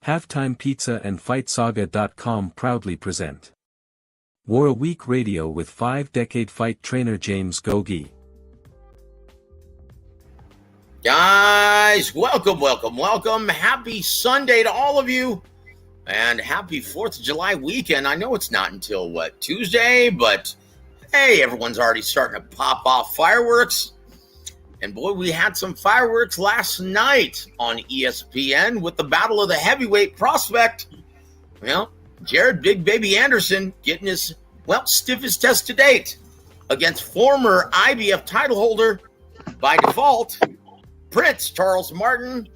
Halftime Pizza and FightSaga.com proudly present War Week Radio with 5-decade fight trainer James Gogue. Guys, welcome. Happy Sunday to all of you. And happy 4th of July weekend. I know it's not until, Tuesday? But, hey, everyone's already starting to pop off fireworks. And, boy, we had some fireworks last night on ESPN with the Battle of the Heavyweight Prospect. Well, Jared Big Baby Anderson getting his, stiffest test to date against former IBF title holder, by default, Prince Charles Martin.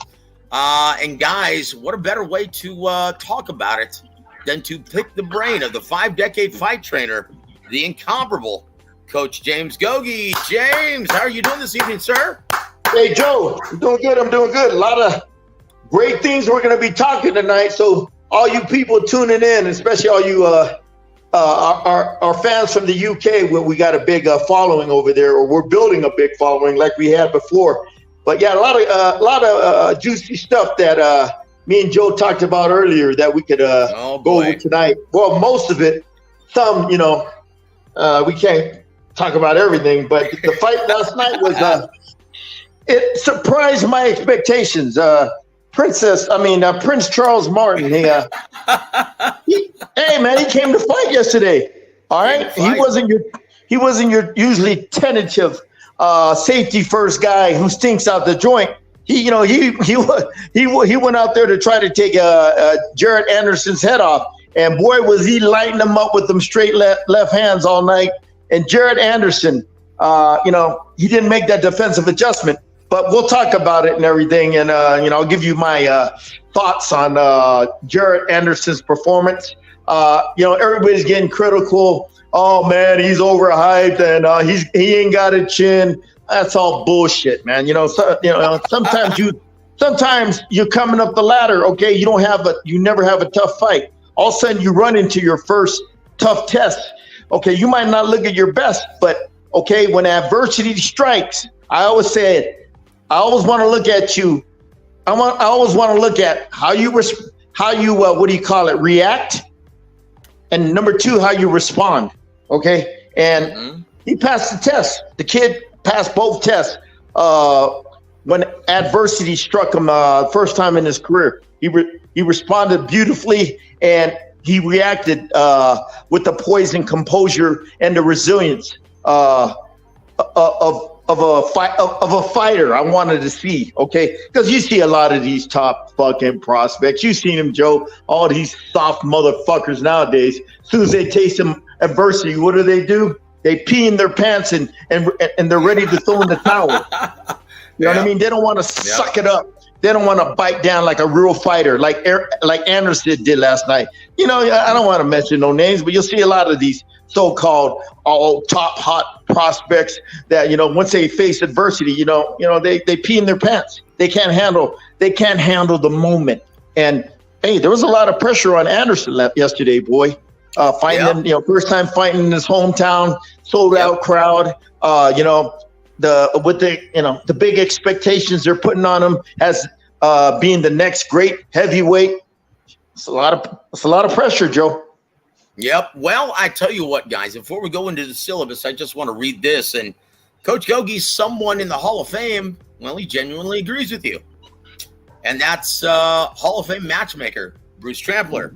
And guys, what a better way to talk about it than to pick the brain of the 5-decade fight trainer, the incomparable Coach James Gogue. James, how are you doing this evening, sir? Hey, Joe, I'm doing good. A lot of great things we're going to be talking tonight. So all you people tuning in, especially all you our fans from the UK, where we got a big following over there, or we're building a big following like we had before. But yeah, a lot of juicy stuff that me and Joe talked about earlier that we could go over tonight. Well, most of it. Some, we can't talk about everything, but the fight last night was it surprised my expectations. Prince Charles Martin. He came to fight yesterday. All right, he wasn't your usually tentative safety first guy who stinks out the joint. He went out there to try to take Jared Anderson's head off, and boy was he lighting him up with them straight left hands all night. And Jared Anderson, he didn't make that defensive adjustment, but we'll talk about it and everything. And, I'll give you my thoughts on Jared Anderson's performance. Everybody's getting critical. Oh, man, he's overhyped and he ain't got a chin. That's all bullshit, man. Sometimes you're coming up the ladder. Okay, you never have a tough fight. All of a sudden you run into your first tough test. Okay, you might not look at your best, but okay, when adversity strikes, I always want to look at you. I always want to look at how you react, and number two, how you respond. Okay, and he passed the test. The kid passed both tests. When adversity struck him first time in his career, he responded beautifully, and he reacted with the poise and composure and the resilience of a fighter I wanted to see. Okay, because you see a lot of these top fucking prospects. You've seen them, Joe. All these soft motherfuckers nowadays. As soon as they taste some adversity, what do? They pee in their pants and they're ready to throw in the towel. You know what I mean? They don't want to suck it up. They don't want to bite down like a real fighter, like Anderson did last night. I don't want to mention no names, but you'll see a lot of these so-called all top hot prospects that, once they face adversity, they pee in their pants. They can't handle the moment. And hey, there was a lot of pressure on Anderson yesterday, boy. Fighting him, first time fighting in his hometown, sold out crowd. The big expectations they're putting on him as being the next great heavyweight. It's a lot of pressure, Joe. Yep. Well, I tell you what, guys, before we go into the syllabus, I just want to read this. And Coach Gogue's someone in the Hall of Fame. Well, he genuinely agrees with you. And that's Hall of Fame matchmaker, Bruce Trampler.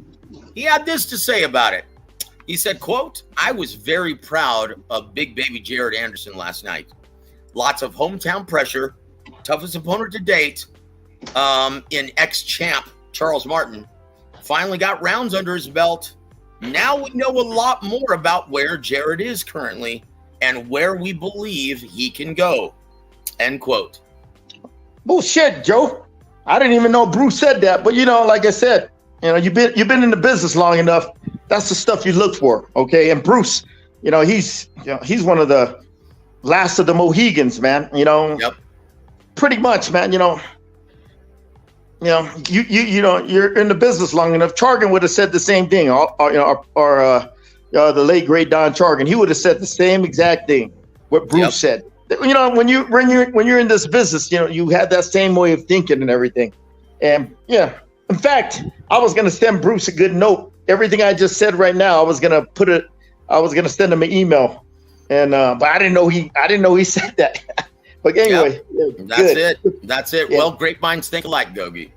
He had this to say about it. He said, quote, "I was very proud of Big Baby Jared Anderson last night. Lots of hometown pressure, toughest opponent to date in ex-champ Charles Martin. Finally got rounds under his belt. Now we know a lot more about where Jared is currently and where we believe he can go." End quote. Bullshit, Joe. I didn't even know Bruce said that. But, like I said, you've been in the business long enough. That's the stuff you look for, okay? And Bruce, he's one of the last of the Mohegans, man. Yep. Pretty much, man. You're in the business long enough. Chargan would have said the same thing. Or the late great Don Chargan, he would have said the same exact thing what Bruce said. When you're in this business, you have that same way of thinking and everything. And yeah, In fact, I was going to send Bruce a good note. Everything I just said right now, I was going to send him an email. And but I didn't know he said that. But anyway, yep. That's it. Yeah. Well, great minds think alike, Gogue.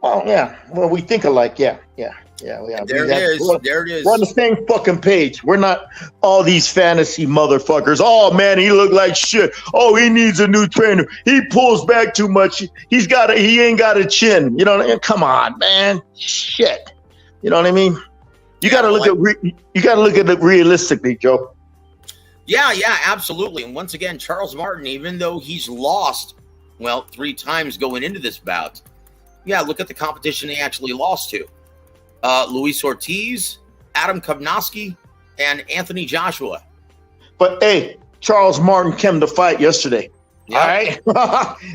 Oh yeah. Well, we think alike. Yeah. There it is. We're on the same fucking page. We're not all these fantasy motherfuckers. Oh man, he looked like shit. Oh, he needs a new trainer. He pulls back too much. He ain't got a chin. You know what I mean? Come on, man. Shit. You know what I mean? You got to look at it realistically, Joe. Yeah, absolutely. And once again, Charles Martin, even though he's lost, 3 times going into this bout, look at the competition he actually lost to. Luis Ortiz, Adam Kovnowski, and Anthony Joshua. But hey, Charles Martin came to fight yesterday. Yep. All right.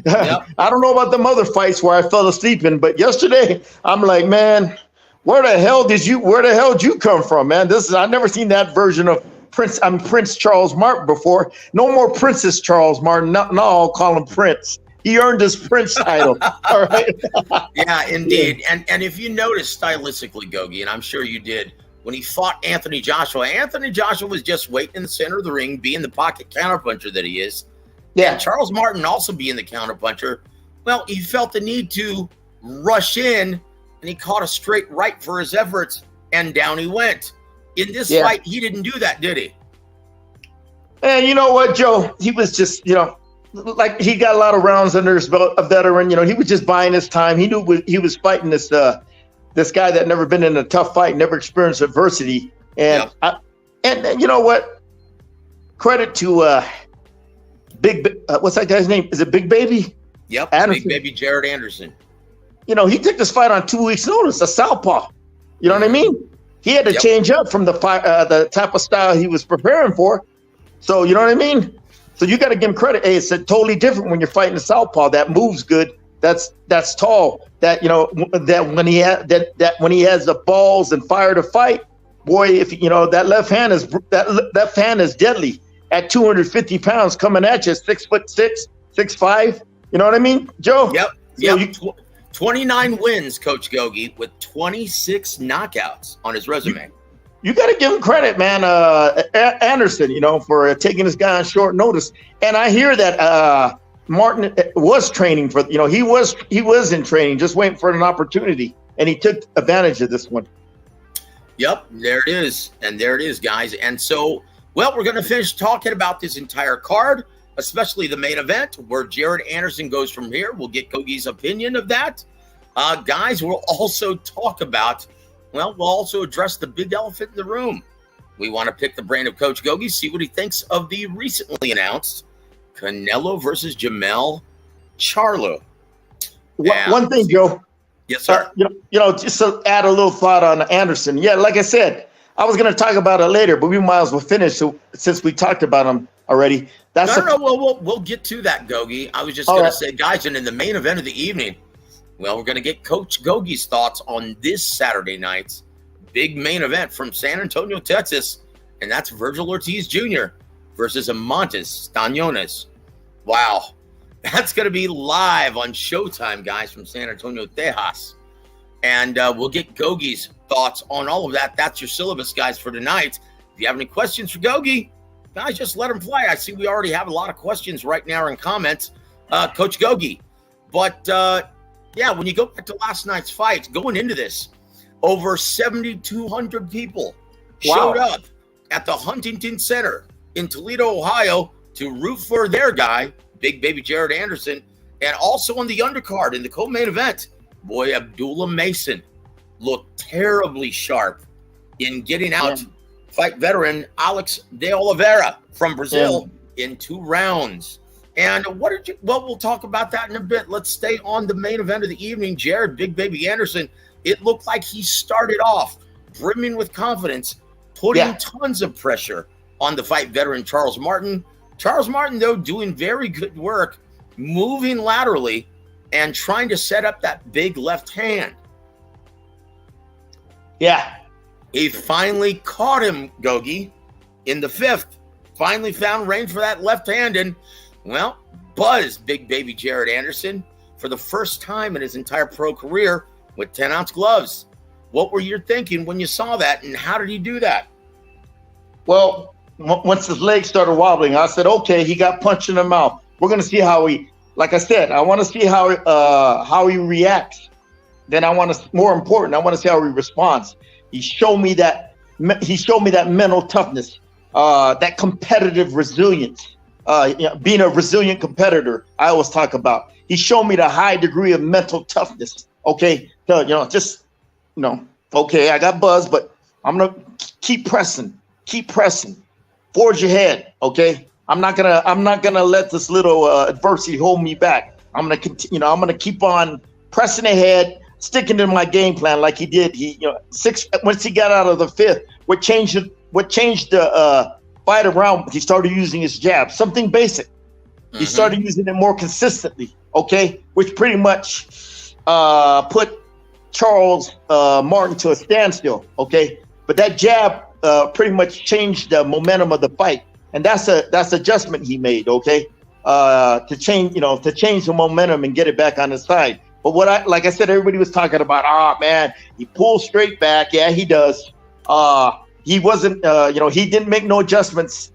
Yep. I don't know about the other fights where I fell asleep in, but yesterday I'm like, man, where the hell did you come from, man? I've never seen that version of Prince Charles Martin before. No more Princess Charles Martin. No, I'll call him Prince. He earned his Prince title. All right. Yeah, indeed. And if you notice stylistically, Gogue, and I'm sure you did, when he fought Anthony Joshua was just waiting in the center of the ring, being the pocket counterpuncher that he is. Yeah. And Charles Martin also being the counterpuncher. Well, he felt the need to rush in, and he caught a straight right for his efforts, and down he went. In this fight, he didn't do that, did he? And you know what, Joe? He was just, like he got a lot of rounds under his belt, a veteran. He was just buying his time. He knew he was fighting this guy that never been in a tough fight, never experienced adversity. And and you know what? Credit to what's that guy's name? Is it Big Baby? Yep, Anderson. Big Baby Jared Anderson. He took this fight on 2 weeks' notice, a southpaw. You know what I mean? He had to change up from the type of style he was preparing for. So you know what I mean? So you got to give him credit. Hey, it's totally different when you're fighting a southpaw that moves good. That's tall. That that when he has the balls and fire to fight, boy, if that left hand is deadly at 250 pounds coming at you, 6'6", 6'5". You know what I mean, Joe? Yep. 29 wins, Coach Gogue, with 26 knockouts on his resume. You got to give him credit, man. Anderson, for taking this guy on short notice. And I hear that Martin was training for, he was in training, just waiting for an opportunity, and he took advantage of this one. Yep, there it is. And there it is, guys. And so, we're going to finish talking about this entire card, especially the main event, where Jared Anderson goes from here. We'll get Gogue's opinion of that. Guys, we'll also talk about, we'll also address the big elephant in the room. We want to pick the brain of Coach Gogue, see what he thinks of the recently announced Canelo versus Jermell Charlo. One thing, Joe. Yes, sir. Just to add a little thought on Anderson. Yeah, like I said, I was going to talk about it later, but we might as well finish since we talked about him already. We'll get to that, Gogue. I was just going to say, guys, and in the main event of the evening, we're going to get Coach Gogue's thoughts on this Saturday night's big main event from San Antonio, Texas, and that's Vergil Ortiz Jr. versus Eimantas Stanionis. Wow, that's going to be live on Showtime, guys, from San Antonio, Texas. And we'll get Gogue's thoughts on all of that. That's your syllabus, guys, for tonight. If you have any questions for Gogue, guys, just let them fly. I see we already have a lot of questions right now in comments, Coach Gogue. But, when you go back to last night's fight, going into this, over 7,200 people showed up at the Huntington Center in Toledo, Ohio, to root for their guy, Big Baby Jared Anderson, and also on the undercard in the co-main event, boy, Abdullah Mason looked terribly sharp in getting out fight veteran Alex de Oliveira from Brazil in 2 rounds. And we'll talk about that in a bit. Let's stay on the main event of the evening. Jared Big Baby Anderson, it looked like he started off brimming with confidence, putting tons of pressure on the fight veteran Charles Martin. Charles Martin, though, doing very good work, moving laterally and trying to set up that big left hand. Yeah. He finally caught him, Gogue, in the 5th. Finally found range for that left hand and, buzzed Big Baby Jared Anderson for the first time in his entire pro career. with 10-ounce gloves. What were you thinking when you saw that, and how did he do that? Well, once his legs started wobbling, I said, okay, he got punched in the mouth. We're going to see how like I said, I want to see how he reacts. Then more important, I want to see how he responds. He showed me that mental toughness, that competitive resilience, being a resilient competitor. I always talk about. He showed me the high degree of mental toughness. Okay, so, okay, I got buzzed, but I'm gonna keep pressing, forge ahead. Okay, I'm not gonna let this little adversity hold me back. I'm gonna keep on pressing ahead, sticking to my game plan like he did. Once he got out of the fifth, what changed the fight around? He started using his jab, something basic. He started using it more consistently. Okay, which pretty much put Charles Martin to a standstill. Okay, but that jab pretty much changed the momentum of the fight, and that's adjustment he made. Okay, to change the momentum and get it back on his side. But like I said, everybody was talking about, man, he pulls straight back. Yeah, he does. He wasn't, he didn't make no adjustments,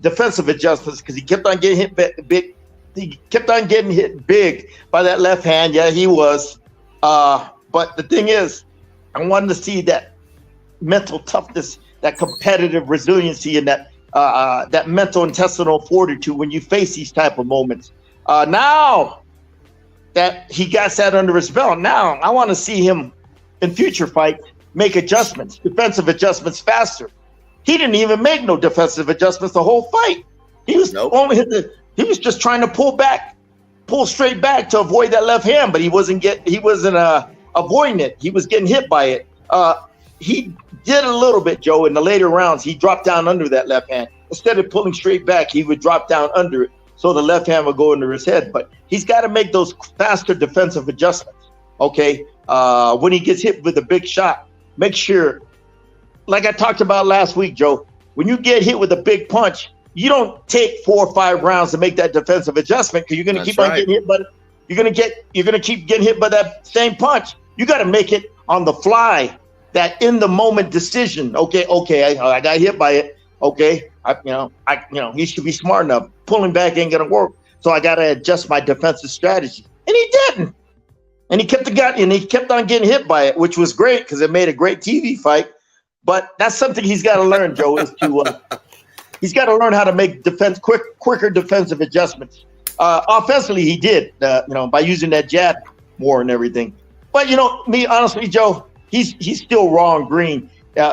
defensive adjustments, because he kept on getting hit big. He kept on getting hit big by that left hand. Yeah, he was. But the thing is, I wanted to see that mental toughness, that competitive resiliency, and that mental intestinal fortitude when you face these type of moments. Now that he got that under his belt, now I want to see him in future fights make adjustments, defensive adjustments faster. He didn't even make no defensive adjustments the whole fight. He was he was just trying to pull straight back to avoid that left hand, but he wasn't avoiding it. He was getting hit by it. He did a little bit, Joe, in the later rounds. He dropped down under that left hand. Instead of pulling straight back, he would drop down under it, so the left hand would go into his head. But he's got to make those faster defensive adjustments. Okay, when he gets hit with a big shot, make sure, like I talked about last week, Joe, when you get hit with a big punch, you don't take 4 or 5 rounds to make that defensive adjustment, because you're going to keep on getting hit, but you're going to keep getting hit by that same punch. You got to make it on the fly, that in the moment decision. Okay, I got hit by it. Okay, he should be smart enough. Pulling back ain't going to work, so I got to adjust my defensive strategy, and he didn't. And he kept on getting hit by it, which was great because it made a great TV fight. But that's something he's got to learn, Joe. He's got to learn how to make quicker defensive adjustments. Offensively, he did, by using that jab more and everything. But honestly, Joe, he's still raw and green.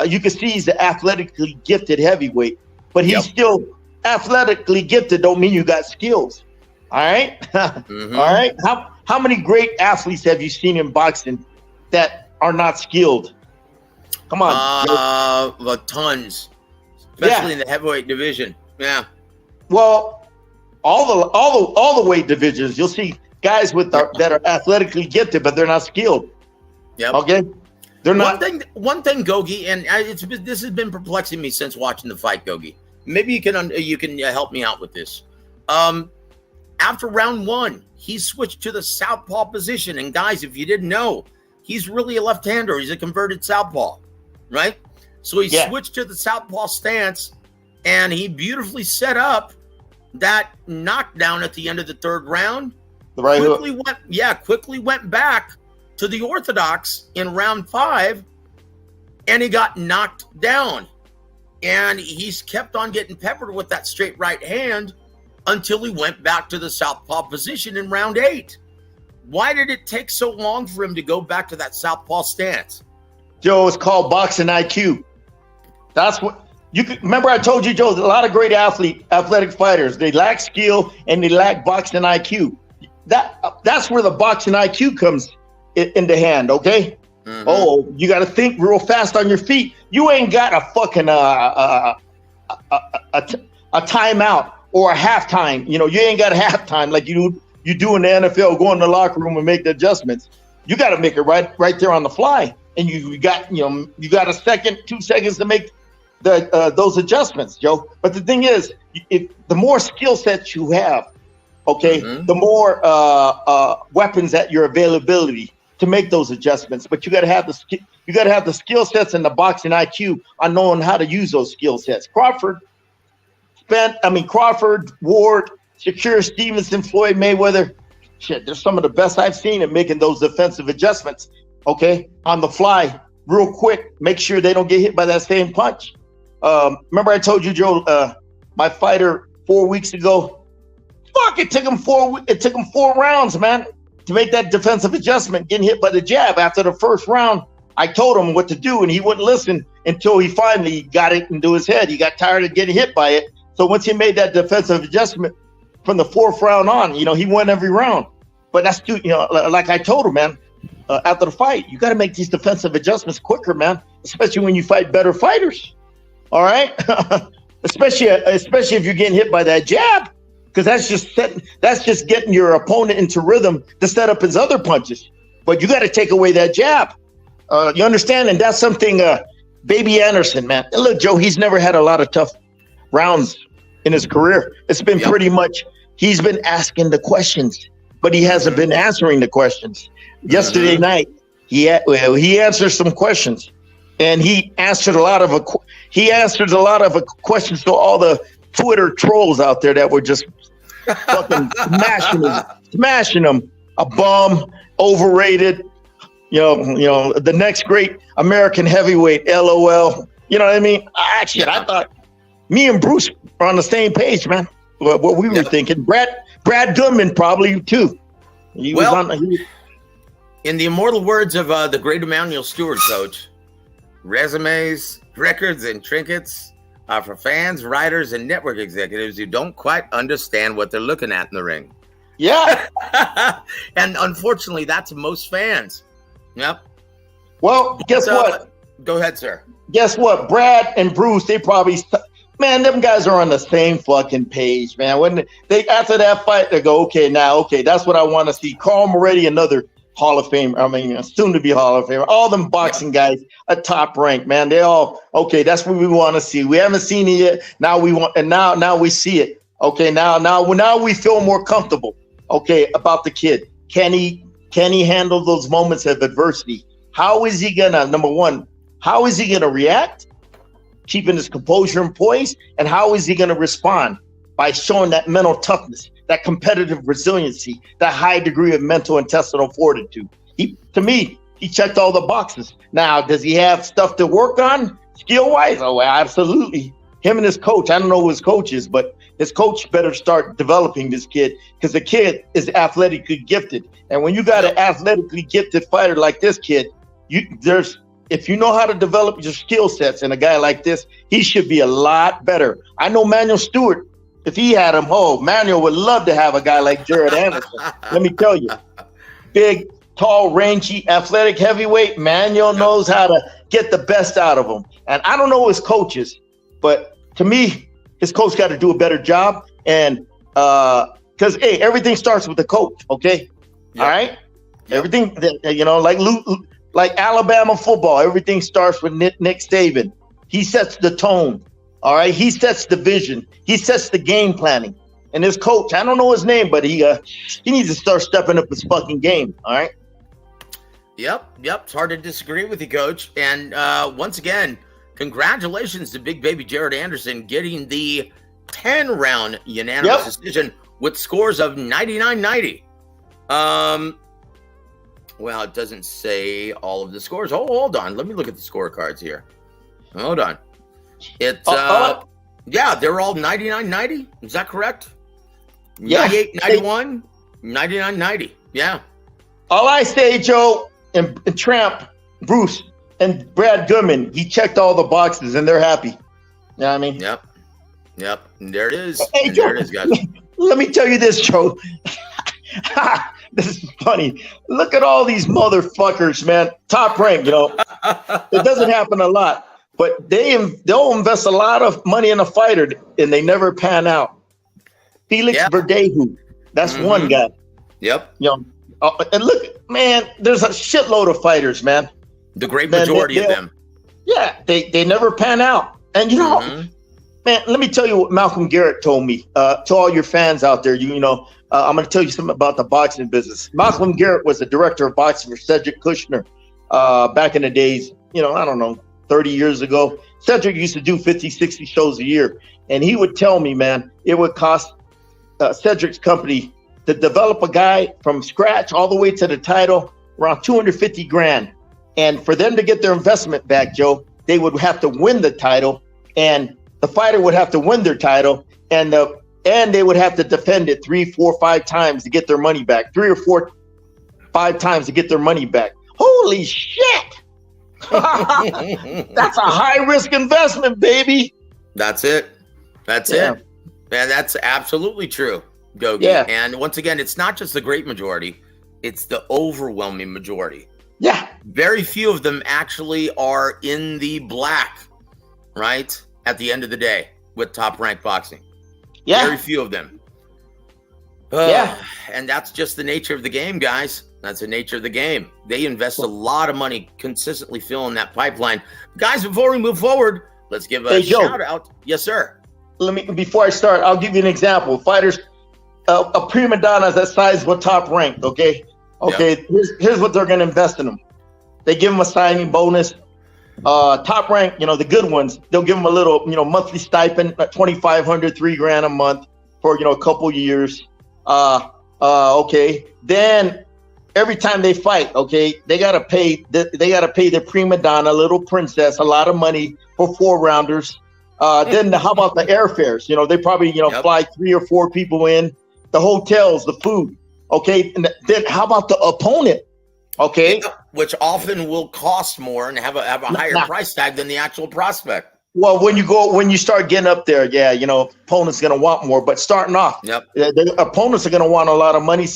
You can see he's an athletically gifted heavyweight, but he's still athletically gifted. Don't mean you got skills. All right, All right. How many great athletes have you seen in boxing that are not skilled? Come on, tons, especially in the heavyweight division. Yeah. Well, all the weight divisions, you'll see guys that are athletically gifted, but they're not skilled. Yep. Okay. They're not. One thing, Gogue, and this has been perplexing me since watching the fight, Gogue. Maybe you can help me out with this. After round 1, he switched to the southpaw position. And guys, if you didn't know, he's really a left-hander. He's a converted southpaw, right? So he switched to the southpaw stance, and he beautifully set up that knockdown at the end of the 3rd round. The right quickly went back to the orthodox in round 5, and he got knocked down. And he's kept on getting peppered with that straight right hand until he went back to the southpaw position in round 8. Why did it take so long for him to go back to that southpaw stance? Joe, it's called boxing IQ. That's what remember I told you, Joe, a lot of great athletic fighters, they lack skill and they lack boxing IQ. That's where the boxing IQ comes into hand, okay? Mm-hmm. Oh, you got to think real fast on your feet. You ain't got a fucking a timeout or a halftime. You ain't got a halftime like you do in the NFL. Go in the locker room and make the adjustments. You got to make it right there on the fly, and you got a second, 2 seconds to make those adjustments, Joe. But the thing is, the more skill sets you have, okay, the more weapons at your availability to make those adjustments. But you got to have the skill sets and the boxing IQ on knowing how to use those skill sets. Crawford, Ward, Shakur Stevenson, Floyd Mayweather. Shit, they're some of the best I've seen at making those defensive adjustments. Okay, on the fly, real quick. Make sure they don't get hit by that same punch. Remember I told you, Joe, my fighter 4 weeks ago. Fuck! It took him 4 rounds, man, to make that defensive adjustment. Getting hit by the jab after the first round. I told him what to do, and he wouldn't listen until he finally got it into his head. He got tired of getting hit by it. So once he made that defensive adjustment from the 4th round on, he won every round. But that's too, like I told him, man, after the fight, you got to make these defensive adjustments quicker, man, especially when you fight better fighters. All right, especially if you're getting hit by that jab, because that's just getting your opponent into rhythm to set up his other punches. But you got to take away that jab. You understand? And that's something, Baby Anderson, man. And look, Joe, he's never had a lot of tough rounds in his career. It's been pretty much he's been asking the questions, but he hasn't been answering the questions. Yesterday night, he answered some questions, and he answered a lot of questions to all the Twitter trolls out there that were just fucking smashing him. A bum, overrated. The next great American heavyweight, LOL. You know what I mean? Actually, I thought me and Bruce are on the same page, man. What we were thinking. Brad Goodman probably too. In the immortal words of the great Emmanuel Stewart, Coach, resumes, records, and trinkets are for fans, writers, and network executives who don't quite understand what they're looking at in the ring. Yeah. And unfortunately, that's most fans. Yep. Well, guess what? Go ahead, sir. Guess what? Brad and Bruce, they probably, man, them guys are on the same fucking page, man. When they after that fight, they go, okay, that's what I want to see. Carl Moretti, another Hall of Famer, soon to be Hall of Famer. All them boxing guys at top rank, man. They all, okay, that's what we want to see. We haven't seen it yet. Now we want, and now we see it. Okay, now we feel more comfortable. Okay, about the kid. Can he handle those moments of adversity? How is he gonna, number one, how is he gonna react? Keeping his composure and poise, and how is he gonna respond? By showing that mental toughness, that competitive resiliency, that high degree of mental intestinal fortitude. To me, he checked all the boxes. Now, does he have stuff to work on skill-wise? Oh, absolutely. Him and his coach, I don't know who his coach is, but his coach better start developing this kid, because the kid is athletically gifted. And when you got an athletically gifted fighter like this kid, if you know how to develop your skill sets in a guy like this, he should be a lot better. I know Manuel Stewart, if he had him, Manuel would love to have a guy like Jared Anderson. Let me tell you, big, tall, rangy, athletic heavyweight, Manuel knows how to get the best out of him. And I don't know his coaches, but to me, his coach got to do a better job. And because, hey, everything starts with the coach, okay? Yep. All right? Yep. Everything, like Alabama football, everything starts with Nick Saban. He sets the tone, all right? He sets the vision. He sets the game planning. And his coach, I don't know his name, but he needs to start stepping up his fucking game, all right? Yep. It's hard to disagree with you, Coach. And once again, congratulations to Big Baby Jared Anderson getting the 10-round unanimous decision with scores of 99-90. Well, it doesn't say all of the scores. Oh, hold on. Let me look at the scorecards here. Hold on. It's they're all 99-90. Is that correct? Yeah. 98-91, 99-90. Yeah. All I say, Joe, and Tramp, Bruce, and Brad Goodman, he checked all the boxes, and they're happy. You know what I mean? Yep. And there it is. Hey, Joe, there it is, guys. Let me tell you this, Joe. This is funny. Look at all these motherfuckers, man. Top rank, It doesn't happen a lot, but they'll invest a lot of money in a fighter, and they never pan out. Felix Verdeju, that's one guy. Yep. And look, man, there's a shitload of fighters, man. The great majority of them. Yeah, they never pan out. And man, let me tell you what Malcolm Garrett told me. To all your fans out there, I'm going to tell you something about the boxing business. Malcolm Garrett was the director of boxing for Cedric Kushner back in the days, I don't know, 30 years ago. Cedric used to do 50, 60 shows a year. And he would tell me, man, it would cost Cedric's company to develop a guy from scratch all the way to the title around 250 grand. And for them to get their investment back, Joe, they would have to win the title, and the fighter would have to win their title, and they would have to defend it 3, 4, 5 times to get their money back. 3 or 4, 5 times to get their money back. Holy shit! That's a high risk investment, baby. That's it. That's it. Man, that's absolutely true, Gogue. Yeah. And once again, it's not just the great majority, it's the overwhelming majority. Yeah. Very few of them actually are in the black, right? At the end of the day with Top Rank Boxing. Yeah. Very few of them. And that's just the nature of the game, guys. That's the nature of the game. They invest a lot of money consistently filling that pipeline. Guys, before we move forward, let's give a shout out. Yes, sir. Before I start, I'll give you an example. Fighters, a prima donna is that size with Top Rank, okay? Okay, yep. Here's what they're going to invest in them. They give them a signing bonus. Top Rank, the good ones, they'll give them a little, monthly stipend, $2,500, $3,000 a month for, a couple years. Okay. Then every time they fight, okay, they gotta pay their prima donna, little princess, a lot of money for 4-rounders. Then how about the airfares? They probably, fly 3 or 4 people in, the hotels, the food. Okay, and then how about the opponent? Okay, which often will cost more and have a higher price tag than the actual prospect. Well, when you start getting up there, opponent's gonna want more. But starting off, the opponents are gonna want a lot of money.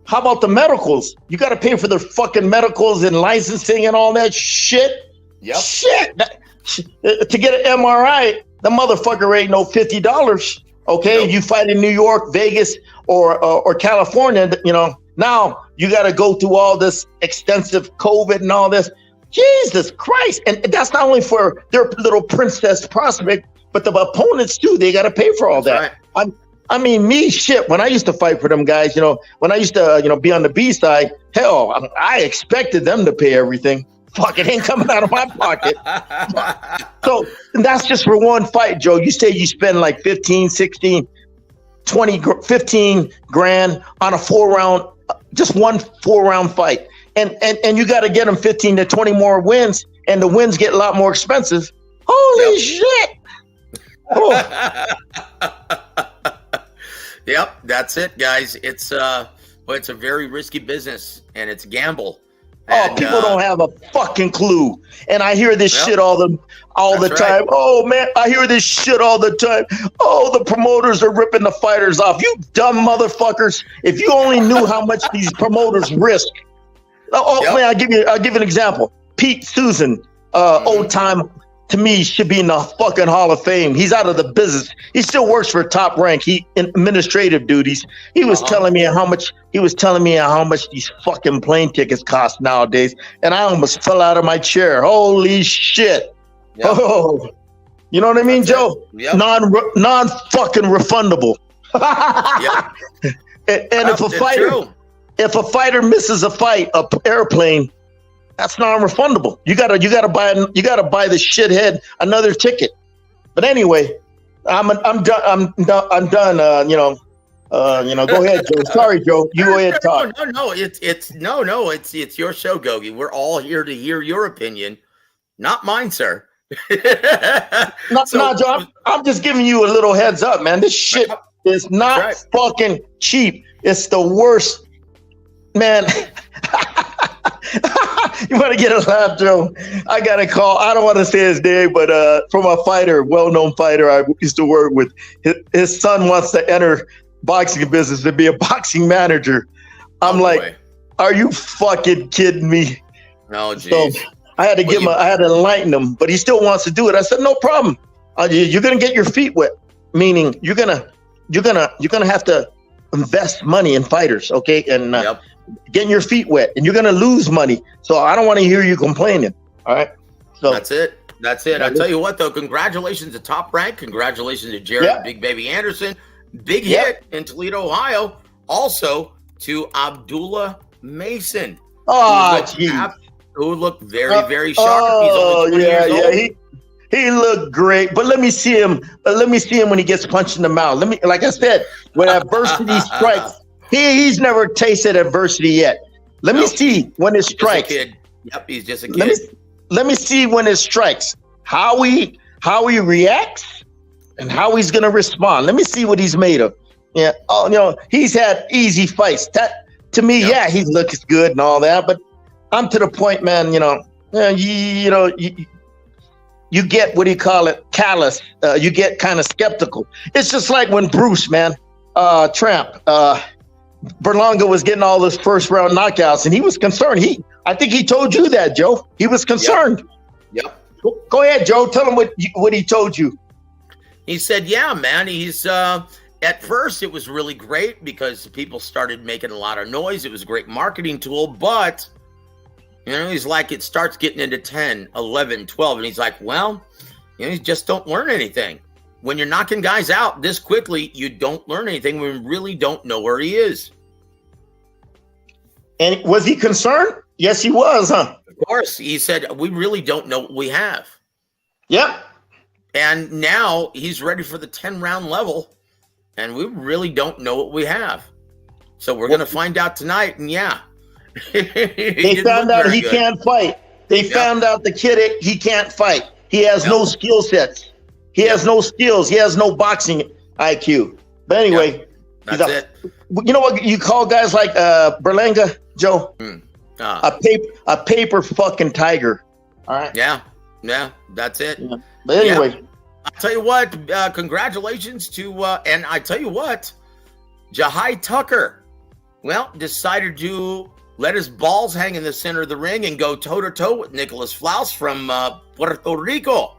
How about the medicals? You got to pay for their fucking medicals and licensing and all that shit. Yep. Shit. To get an MRI, the motherfucker ain't no $50. Okay, nope. You fight in New York, Vegas, or California, now you got to go through all this extensive COVID and all this. Jesus Christ. And that's not only for their little princess prospect, but the opponents too. They got to pay for all that. Right. When I used to fight for them guys, when I used to, be on the B side, hell, I expected them to pay everything. Fuck, it ain't coming out of my pocket. So that's just for one fight, Joe. You say you spend like 15, 16, 20, 15 grand on a 4-round, just one 4-round fight. And you got to get them 15 to 20 more wins, and the wins get a lot more expensive. Holy shit. Oh. Yep, that's it, guys. It's a very risky business, and it's a gamble. And, people don't have a fucking clue. And I hear this shit all the time. Right. Oh man, I hear this shit all the time. Oh, the promoters are ripping the fighters off. You dumb motherfuckers. If you only knew how much these promoters risk. Man, I'll give you an example. Pete Susan, old time, to me, should be in the fucking Hall of Fame. He's out of the business. He still works for Top Rank. He in administrative duties. He was telling me how much these fucking plane tickets cost nowadays, and I almost fell out of my chair. Holy shit! Yep. Oh, you know what I mean, Joe? Yep. Non fucking refundable. Yep. And if a fighter misses a fight, a airplane, that's non-refundable. You gotta buy the shithead another ticket. But anyway, I'm done. Go ahead, Joe. Sorry, Joe. You go ahead and talk. No. It's your show, Gogue. We're all here to hear your opinion, not mine, sir. No, Joe. I'm just giving you a little heads up, man. This shit is not fucking cheap. It's the worst, man. You want to get a laugh, Joe? I got a call. I don't want to say his name, but from a fighter, well-known fighter I used to work with. His son wants to enter boxing business to be a boxing manager. I'm like, are you fucking kidding me? No, geez. So I had to I had to enlighten him, but he still wants to do it. I said, no problem. You're gonna get your feet wet, meaning you're gonna have to invest money in fighters, okay? And getting your feet wet, and you're going to lose money. So I don't want to hear you complaining. All right. So that's it. I tell you what, though, congratulations to Top Rank. Congratulations to Jared Big Baby Anderson. Big hit in Toledo, Ohio. Also to Abdullah Mason. Oh, geez. Who looked very, very sharp. He's only 20 years old. He looked great, but let me see him. When he gets punched in the mouth. Like I said, when adversity strikes, he's never tasted adversity yet. Let me see when it strikes. Yep, he's just a kid. Let me see when it strikes. How he reacts and how he's gonna respond. Let me see what he's made of. Yeah. Oh, he's had easy fights. That to me, he looks good and all that, but I'm to the point, man. You get, what do you call it, callous. You get kind of skeptical. It's just like when Bruce, Tramp, Berlanga was getting all those first round knockouts, and he was concerned. I think he told you that, Joe. He was concerned. Yep. Go ahead, Joe. Tell him what he told you. He said, yeah, man, he's at first it was really great because people started making a lot of noise. It was a great marketing tool, but he's like, it starts getting into 10, 11, 12, and he's like, well, you just don't learn anything. When you're knocking guys out this quickly, you don't learn anything. We really don't know where he is. And was he concerned? Yes, he was, huh? Of course. He said, we really don't know what we have. Yep. And now he's ready for the 10-round level, and we really don't know what we have. So we're going to find out tonight, and they found out he can't fight. They found out the kid, he can't fight. He has no skill sets. He has no skills. He has no boxing IQ. But anyway, that's it. You know what you call guys like Berlanga, Joe? A paper fucking tiger. All right. Yeah, that's it. Yeah. But anyway, I'll tell you what. Congratulations to and I tell you what, Jahai Tucker. Well, decided to let his balls hang in the center of the ring and go toe-to-toe with Nicholas Flaus from Puerto Rico.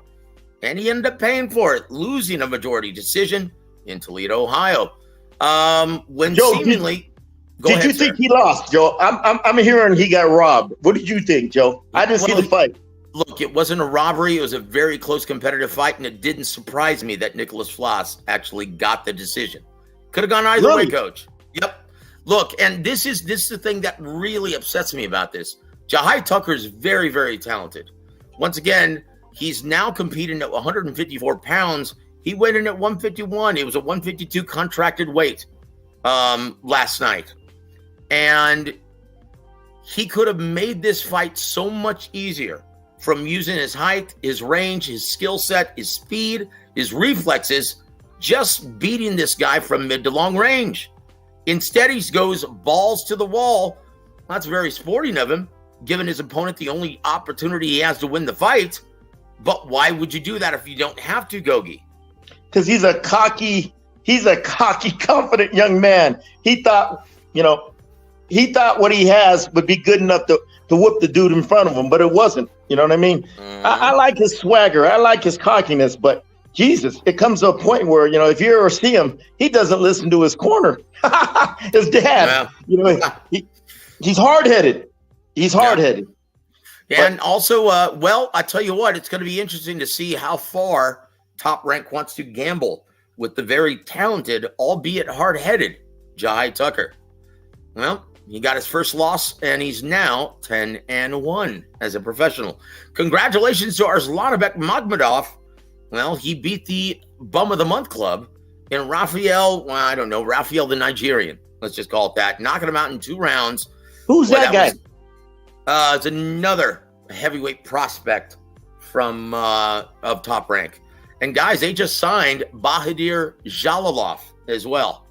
And he ended up paying for it, losing a majority decision in Toledo, Ohio. Joe, seemingly... Did you think he lost, Joe? I'm hearing he got robbed. What did you think, Joe? I didn't see the fight. Look, it wasn't a robbery. It was a very close competitive fight, and it didn't surprise me that Nicholas Flaus actually got the decision. Could have gone either way, Coach. Yep. Look, and this is the thing that really upsets me about this. Jahai Tucker is very, very talented. Once again, he's now competing at 154 pounds. He weighed in at 151. It was a 152 contracted weight last night. And he could have made this fight so much easier from using his height, his range, his skill set, his speed, his reflexes, just beating this guy from mid to long range. Instead, he goes balls to the wall. That's very sporting of him, giving his opponent the only opportunity he has to win the fight. But why would you do that if you don't have to, Gogue? Because he's a cocky, confident young man. He thought what he has would be good enough to whoop the dude in front of him, but it wasn't. You know what I mean? I like his swagger. I like his cockiness, but Jesus, it comes to a point where, if you ever see him, he doesn't listen to his corner. His dad, he's hard-headed. He's hard-headed. Yeah. And also, I tell you what, it's going to be interesting to see how far Top Rank wants to gamble with the very talented, albeit hard-headed, Jahai Tucker. Well, he got his first loss, and he's now 10-1 as a professional. Congratulations to Arslanbek Magmadov. Well, he beat the Bum of the Month Club in Raphael the Nigerian. Let's just call it that. Knocking him out in 2 rounds. Who's that guy? It's another heavyweight prospect from of Top Rank. And guys, they just signed Bahadir Jalalov as well.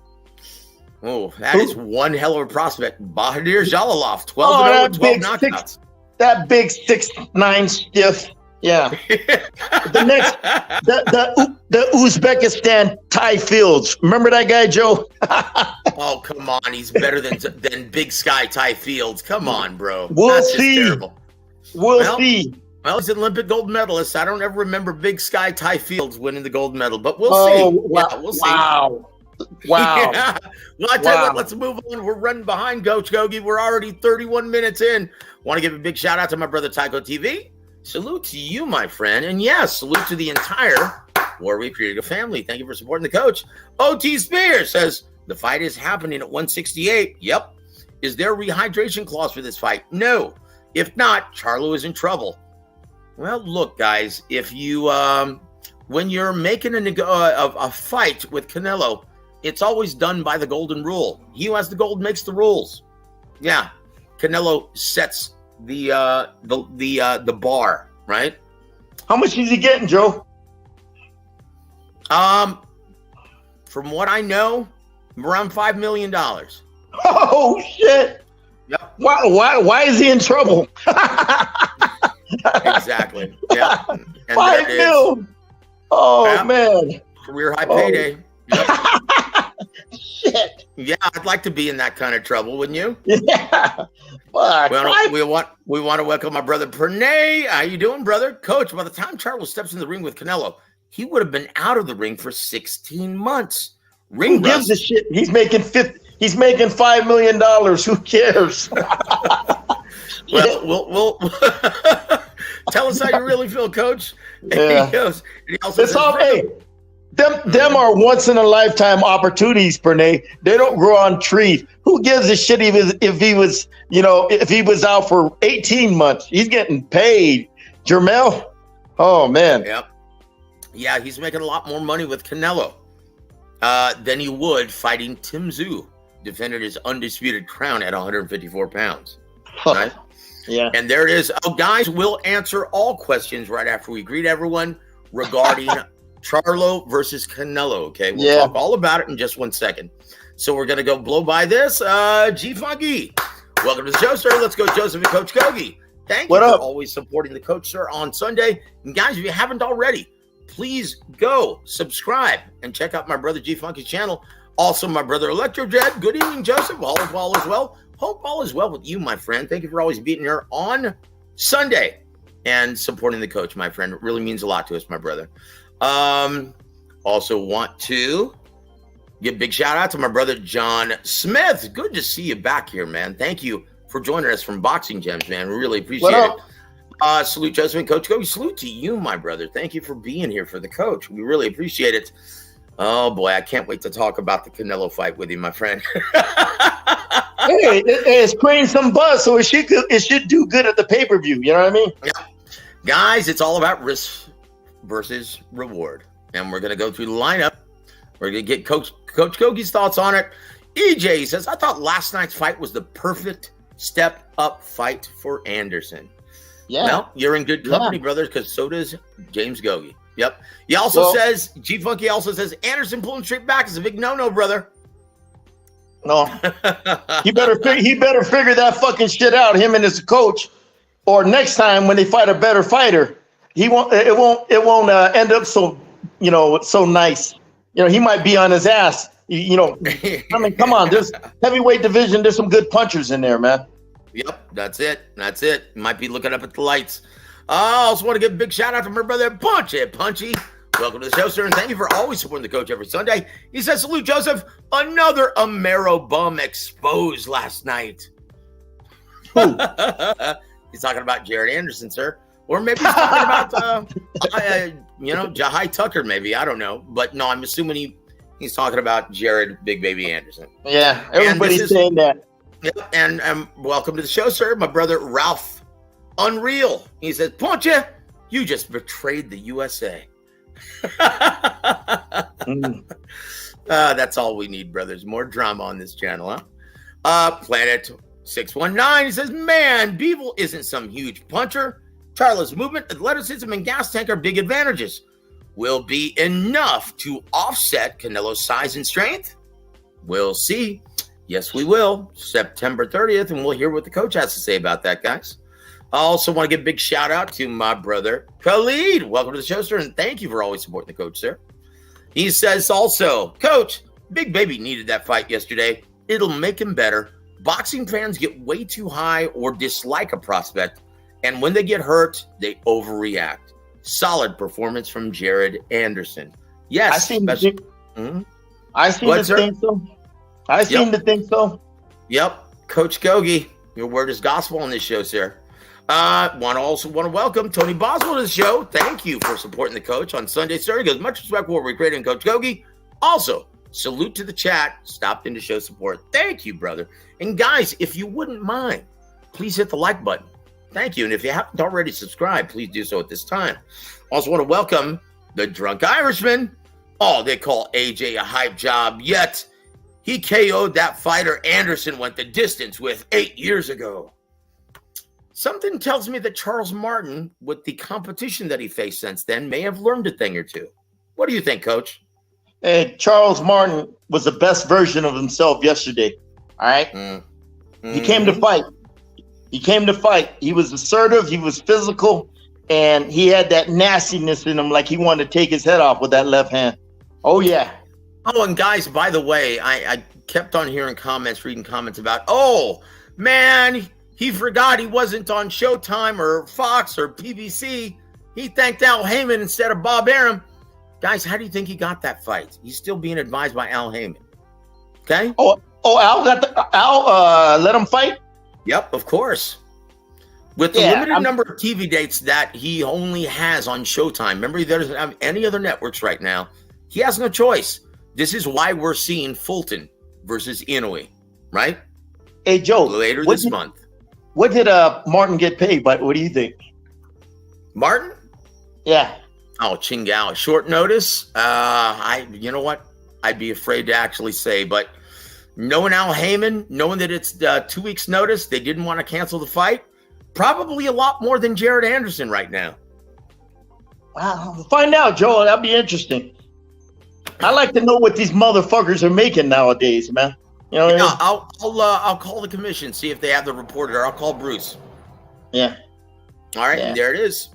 Oh, that is one hell of a prospect. Bahadir Jalalov, 12-0 with 12 knockouts. That big 6'9" stiff. Yeah. The next, the Uzbekistan Ty Fields. Remember that guy, Joe? Oh, come on. He's better than Big Sky Ty Fields. Come on, bro. We'll see. We'll see. Well, he's an Olympic gold medalist. I don't ever remember Big Sky Ty Fields winning the gold medal, but we'll see. Wow. Yeah, we'll see. Wow. Yeah. Well, I tell you what, let's move on. We're running behind, Coach Gogue. We're already 31 minutes in. Want to give a big shout out to my brother Tycho TV. Salute to you, my friend. And yes, salute to the entire War Week creating a family. Thank you for supporting the coach. O.T. Spears says, the fight is happening at 168. Yep. Is there a rehydration clause for this fight? No. If not, Charlo is in trouble. Well, look, guys, if you, when you're making a fight with Canelo, it's always done by the golden rule. He who has the gold makes the rules. Yeah. Canelo sets the bar, right? How much is he getting, Joe? From what I know, around $5 million. Oh shit! Yep. Why is he in trouble? Exactly. Yeah. And $5 million. Oh yeah, man. Career high payday. Yep. Shit. Yeah, I'd like to be in that kind of trouble, wouldn't you? Yeah. Fuck. We want to welcome my brother Pranay. How you doing, brother? Coach, by the time Charlo steps in the ring with Canelo, he would have been out of the ring for 16 months. Who gives a shit? He's making $5 million. Who cares? Well, we'll tell us how you really feel, Coach. Yeah. He also says, them are once in a lifetime opportunities, Pernay. They don't grow on trees. Who gives a shit if he was out for 18 months? He's getting paid. Jermell? Oh man. Yep. Yeah, he's making a lot more money with Canelo than he would fighting Tim Tszyu, defended his undisputed crown at 154 pounds. Right? Yeah. And there it is. Oh, guys, we'll answer all questions right after we greet everyone regarding Charlo versus Canelo. Okay, we'll talk all about it in just 1 second. So we're going to go blow by this. G-Funky, welcome to the show, sir. Let's go, Joseph and Coach Gogue. Thank you for always supporting the coach, sir, on Sunday. And guys, if you haven't already, please go subscribe and check out my brother G-Funky's channel. Also, my brother Electrojet. Good evening, Joseph. All is well. Hope all is well with you, my friend. Thank you for always being here on Sunday and supporting the coach, my friend. It really means a lot to us, my brother. Also want to give a big shout out to my brother John Smith. Good to see you back here, man. Thank you for joining us from Boxing Gems, man. We really appreciate it. Salute, Joseph and Coach Gogue. Salute to you, my brother. Thank you for being here for the coach. We really appreciate it. Oh, boy, I can't wait to talk about the Canelo fight with you, my friend. Hey, it's creating some buzz, so it should do good at the pay-per-view. You know what I mean? Yeah. Guys, it's all about risk versus reward. And we're going to go through the lineup. We're going to get Coach Gogue's thoughts on it. EJ says, I thought last night's fight was the perfect step-up fight for Anderson. Yeah. Well, you're in good company, brothers, because so does James Gogue. Yep. He also says, G-Funky also says, Anderson pulling straight back is a big no-no, brother. No. he better figure that fucking shit out, him and his coach. Or next time when they fight a better fighter, it won't end up so nice. He might be on his ass. I mean, come on, there's heavyweight division, there's some good punchers in there, man. Yep, that's it. Might be looking up at the lights. I also want to give a big shout out to my brother Punchy. Welcome to the show, sir, and thank you for always supporting the coach every Sunday. He says, salute, Joseph. Another Amero bum exposed last night. He's talking about Jared Anderson, sir. Or maybe he's talking about, Jahai Tucker, maybe. I don't know. But no, I'm assuming he's talking about Jared Big Baby Anderson. Yeah, everybody's saying that. Yep, and welcome to the show, sir. My brother Ralph Unreal. He says, Poncha, you just betrayed the USA. That's all we need, brothers. More drama on this channel, huh? Planet 619, he says, man, Beevil isn't some huge puncher. Charlo's movement, athleticism, and gas tank are big advantages. Will be enough to offset Canelo's size and strength? We'll see. Yes, we will. September 30th, and we'll hear what the coach has to say about that, guys. I also want to give a big shout out to my brother Khalid. Welcome to the show, sir, and thank you for always supporting the coach, sir. He says also, Coach, Big Baby needed that fight yesterday. It'll make him better. Boxing fans get way too high or dislike a prospect, and when they get hurt, they overreact. Solid performance from Jared Anderson. Yes. I seem to think so. Yep. Coach Gogue, your word is gospel on this show, sir. Also want to welcome Tony Boswell to the show. Thank you for supporting the coach on Sunday. Sir, he goes, much respect for what we're creating, Coach Gogue. Also, salute to the chat. Stopped in to show support. Thank you, brother. And guys, if you wouldn't mind, please hit the like button. Thank you. And if you haven't already subscribed, please do so at this time. Also want to welcome the Drunk Irishman. Oh, they call AJ a hype job, yet he KO'd that fighter Anderson went the distance with 8 years ago. Something tells me that Charles Martin, with the competition that he faced since then, may have learned a thing or two. What do you think, Coach? Hey, Charles Martin was the best version of himself yesterday. All right? He came to fight. He was assertive. He was physical. And he had that nastiness in him, like he wanted to take his head off with that left hand. Oh, yeah. Oh, and guys, by the way, I kept on hearing reading comments about, oh, man, he forgot he wasn't on Showtime or Fox or PBC. He thanked Al Heyman instead of Bob Arum. Guys, how do you think he got that fight? He's still being advised by Al Heyman. Okay? Oh, Al let him fight? Yep, of course. With the limited number of TV dates that he only has on Showtime. Remember, he doesn't have any other networks right now. He has no choice. This is why we're seeing Fulton versus Inoue, right? Hey, Joe. Later this month. What did Martin get paid? But what do you think? Martin? Yeah. Oh, Chingao. Short notice. You know what? I'd be afraid to actually say, but knowing Al Heyman, knowing that it's 2 weeks notice, they didn't want to cancel the fight. Probably a lot more than Jared Anderson right now. Wow. We'll find out, Joe. That'd be interesting. I like to know what these motherfuckers are making nowadays, man. You know what I mean? I'll call the commission, see if they have the reporter. I'll call Bruce. Yeah. All right, and there it is.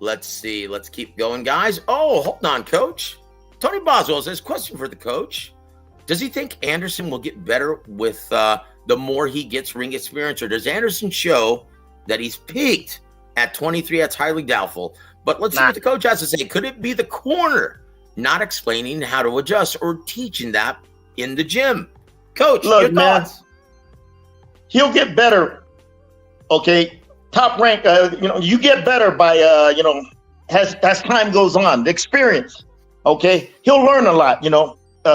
Let's see. Let's keep going, guys. Oh, hold on, Coach. Tony Boswell says, question for the coach. Does he think Anderson will get better with the more he gets ring experience, or does Anderson show that he's peaked at 23? That's highly doubtful. But let's see what the coach has to say. Could it be the corner not explaining how to adjust or teaching that in the gym? Coach, look, your thoughts? Man, he'll get better. Okay, top rank. You get better by as time goes on. The experience. Okay, he'll learn a lot.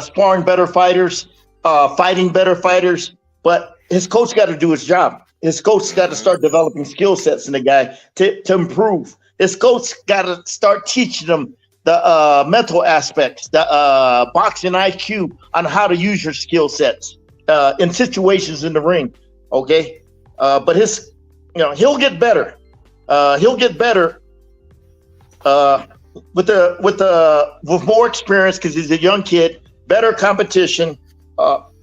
Sparring better fighters, fighting better fighters. But his coach got to do his job. His coach got to start developing skill sets in the guy to improve. His coach got to start teaching them the mental aspects, the boxing IQ on how to use your skill sets in situations in the ring. Okay, but he'll get better. He'll get better with more experience because he's a young kid. Better competition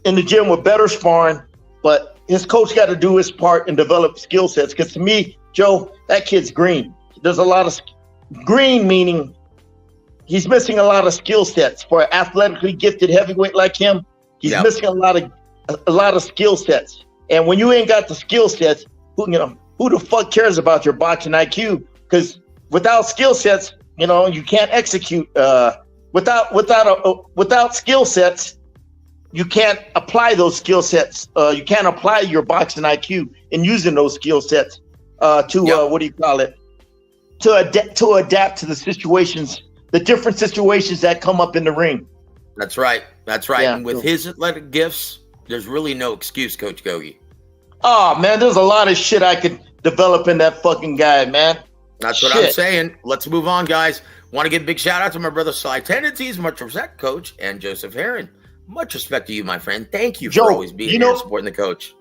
in the gym with better sparring. But his coach got to do his part and develop skill sets. Because to me, Joe, that kid's green. There's a lot of green, meaning he's missing a lot of skill sets for an athletically gifted heavyweight like him. He's missing a lot of skill sets. And when you ain't got the skill sets, who the fuck cares about your boxing IQ? Because without skill sets, you can't execute. Without skill sets, you can't apply those skill sets. You can't apply your boxing IQ in using those skill sets to adapt to the situations, the different situations that come up in the ring. That's right. Yeah, and with his athletic gifts, there's really no excuse, Coach Gogue. Oh, man, there's a lot of shit I could develop in that fucking guy, man. That's what I'm saying. Let's move on, guys. Want to give a big shout out to my brother Sly Tendencies, much respect, Coach, and Joseph Heron. Much respect to you, my friend. Thank you for always being here and supporting the coach.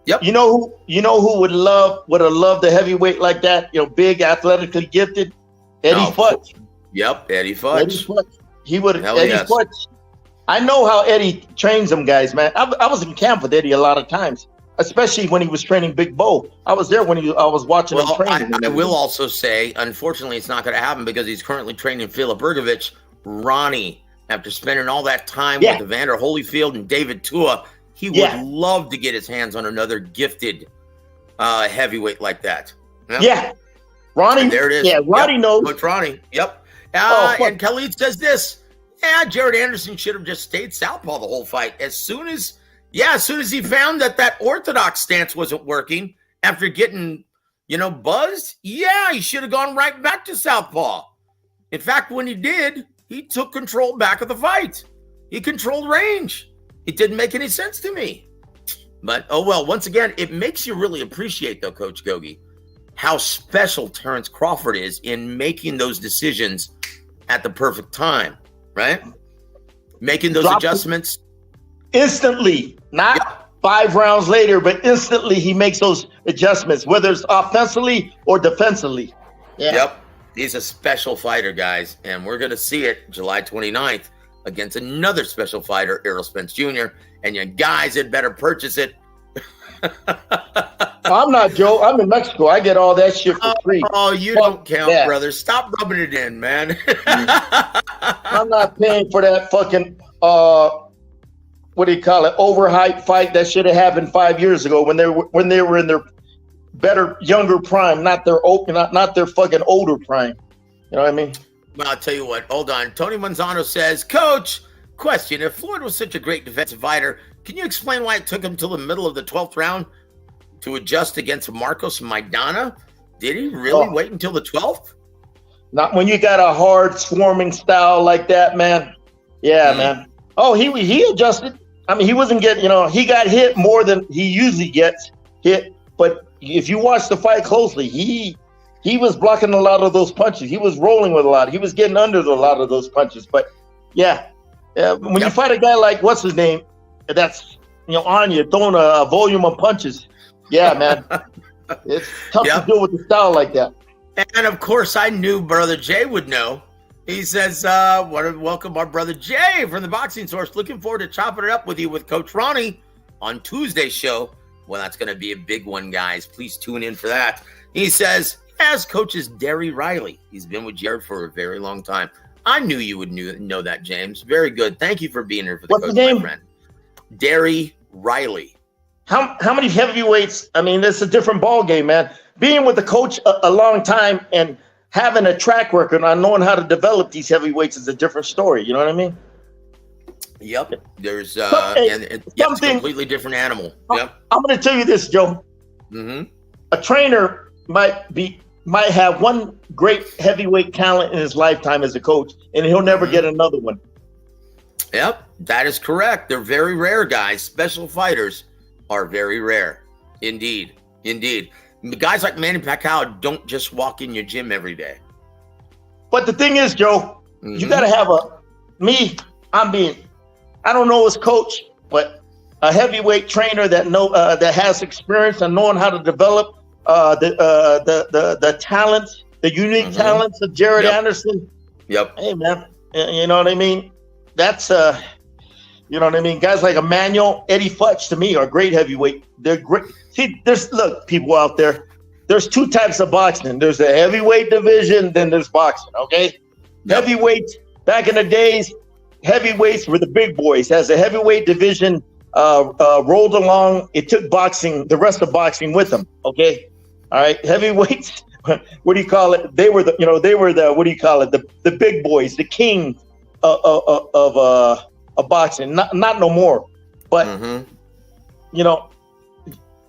Yep. You know who would have loved the heavyweight like that? Big, athletically gifted, Eddie Futch. Yep, Eddie Futch. He would have. Eddie Futch. I know how Eddie trains them guys, man. I was in camp with Eddie a lot of times, especially when he was training Big Bo. I was there when I was watching him train. I will also say, unfortunately, it's not going to happen because he's currently training Filip Bergovich, Ronnie. After spending all that time with Evander Holyfield and David Tua, he would love to get his hands on another gifted heavyweight like that. Ronnie. And there it is. Yeah, Ronnie knows. Coach Ronnie. Yep. And Khalid says this. Jared Anderson should have just stayed southpaw the whole fight. As soon as Yeah, as soon as he found that orthodox stance wasn't working after getting, buzzed, yeah, he should have gone right back to southpaw. In fact, when he did, he took control back of the fight. He controlled range. It didn't make any sense to me. But, oh well, once again, it makes you really appreciate, though, Coach Gogue, how special Terrence Crawford is in making those decisions at the perfect time, right? Making those adjustments. Instantly, not 5 rounds later, but instantly he makes those adjustments, whether it's offensively or defensively. Yeah. Yep. He's a special fighter, guys, and we're going to see it July 29th against another special fighter, Errol Spence Jr., and you guys had better purchase it. I'm not, Joe. I'm in Mexico. I get all that shit for free. Oh, you don't count, brother. Stop rubbing it in, man. I'm not paying for that fucking what do you call it? Overhyped fight that should have happened 5 years ago when they were in their better, younger prime, not their fucking older prime. You know what I mean? Well, I'll tell you what. Hold on. Tony Manzano says, Coach, question: if Floyd was such a great defensive fighter, can you explain why it took him till the middle of the 12th round to adjust against Marcos Maidana? Did he really wait until the 12th? Not when you got a hard swarming style like that, man. Yeah, man. Oh, he adjusted. I mean, he wasn't getting, he got hit more than he usually gets hit. But if you watch the fight closely, he was blocking a lot of those punches. He was rolling with a lot. He was getting under a lot of those punches. But yeah, when you fight a guy like what's his name, that's on you throwing a volume of punches. Yeah, man, it's tough to deal with the style like that. And of course, I knew Brother Jay would know. He says, welcome our Brother Jay from the Boxing Source. Looking forward to chopping it up with you with Coach Ronnie on Tuesday's show. Well, that's going to be a big one, guys. Please tune in for that. He says, as Coach is Derry Riley. He's been with Jared for a very long time. I knew you would know that, James. Very good. Thank you for being here for the Coach, my friend. Derry Riley. How many heavyweights? I mean, it's a different ball game, man. Being with the coach a long time and having a track record on knowing how to develop these heavyweights is a different story. You know what I mean? Yep. There's it's a completely different animal. Yep. I'm going to tell you this, Joe. Mm-hmm. A trainer might have one great heavyweight talent in his lifetime as a coach, and he'll never get another one. Yep, that is correct. They're very rare, guys. Special fighters are very rare. Indeed. Guys like Manny Pacquiao don't just walk in your gym every day. But the thing is, Joe, you got to have I don't know his coach, but a heavyweight trainer that has experience and knowing how to develop the talents, the unique talents of Jared Anderson. Yep. Hey, man, you know what I mean? That's you know what I mean? Guys like Emmanuel, Eddie Futch, to me, are great heavyweight. They're great. See, look, people out there, there's 2 types of boxing. There's the heavyweight division, then there's boxing, okay? Yep. Heavyweights, back in the days, heavyweights were the big boys. As the heavyweight division rolled along, it took the rest of boxing with them, okay? All right, heavyweights, what do you call it? They were the what do you call it? The big boys, the king of boxing. Not no more. But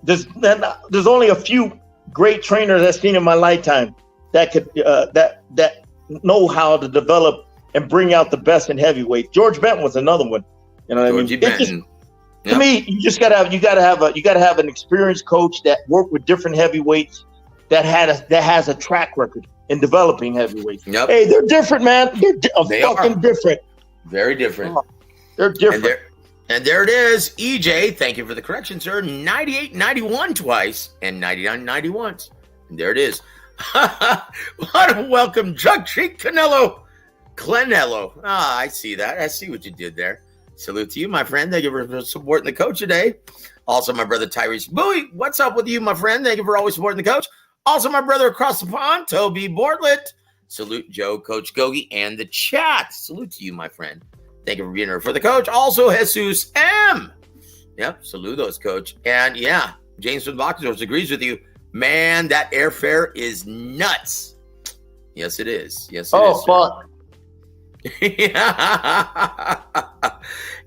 there's only a few great trainers I've seen in my lifetime that could that know how to develop and bring out the best in heavyweight. George Benton was another one. You know what I mean? To me, you just gotta have an experienced coach that worked with different heavyweights that has a track record in developing heavyweights. Yep. Hey, they're different, man. They are different. Very different. They're different. And there it is. EJ, thank you for the correction, sir. 98-91 twice and 99-90 once. And there it is. What a welcome, Drug Treat Canelo. I see that. I see what you did there. Salute to you, my friend. Thank you for supporting the coach today. Also, my brother Tyrese Bowie. What's up with you, my friend? Thank you for always supporting the coach. Also, my brother across the pond, Toby Bortlet. Salute Joe, Coach Gogue, and the chat. Salute to you, my friend. Thank you for being here for the coach. Also, Jesus M. Yep, saludos, coach. And yeah, James from the Boxing Source agrees with you. Man, that airfare is nuts. Yes, it is. Yes, it is. Oh, fuck.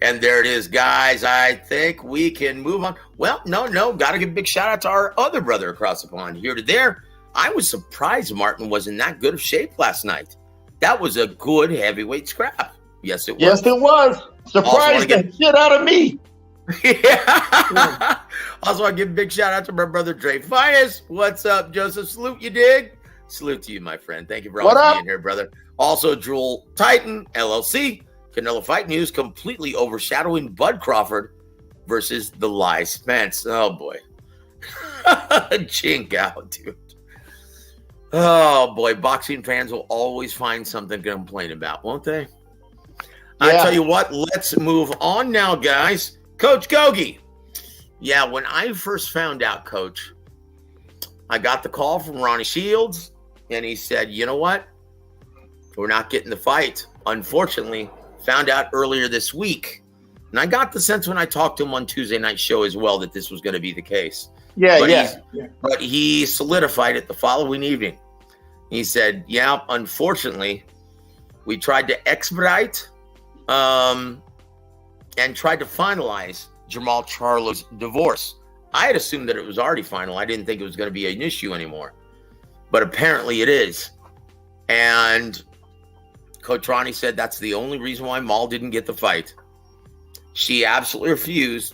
And there it is, guys. I think we can move on. Well, no. Got to give a big shout out to our other brother across the pond, here to there. I was surprised Martin was in that good of shape last night. That was a good heavyweight scrap. Yes, it was. Yes, it was. Surprised the shit out of me. Yeah. Also, I give a big shout out to my brother Dre Fias. What's up, Joseph? Salute, you dig? Salute to you, my friend. Thank you for always being here, brother. Also, Jewel Titan, LLC. Canelo Fight News completely overshadowing Bud Crawford versus the Lie Spence. Oh, boy. Chink out, dude. Oh, boy. Boxing fans will always find something to complain about, won't they? Yeah. I tell you what, let's move on now, guys. Coach Gogue. Yeah, when I first found out, Coach, I got the call from Ronnie Shields, and he said, you know what? We're not getting the fight. Unfortunately, found out earlier this week. And I got the sense when I talked to him on Tuesday night show as well that this was going to be the case. But he solidified it the following evening. He said, yeah, unfortunately, we tried to expedite and tried to finalize Jermell Charlo's divorce. I had assumed that it was already final. I didn't think it was going to be an issue anymore. But apparently it is. And Coach Ronnie said that's the only reason why Maul didn't get the fight. She absolutely refused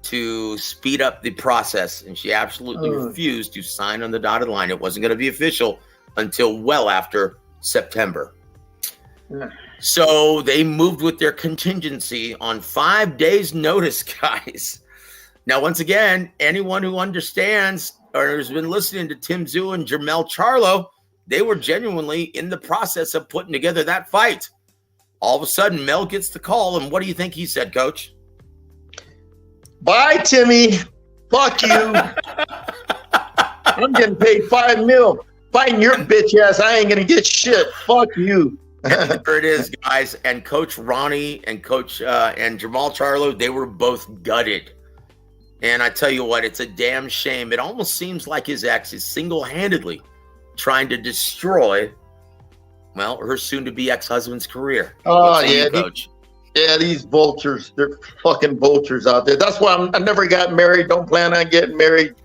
to speed up the process, and she absolutely refused to sign on the dotted line. It wasn't going to be official until well after September. So they moved with their contingency on 5 days' notice, guys. Now, once again, anyone who understands or has been listening to Tim Tszyu and Jermell Charlo, they were genuinely in the process of putting together that fight. All of a sudden, Mel gets the call, and what do you think he said, Coach? Bye, Timmy. Fuck you. I'm getting paid $5 million. Fighting your bitch ass, I ain't gonna get shit. Fuck you. There it is, guys. And Coach Ronnie and Coach and Jermell Charlo, they were both gutted. And I tell you what, it's a damn shame. It almost seems like his ex is single-handedly trying to destroy, well, her soon-to-be ex-husband's career. Oh, yeah, Coach. These vultures. They're fucking vultures out there. That's why I never got married. Don't plan on getting married.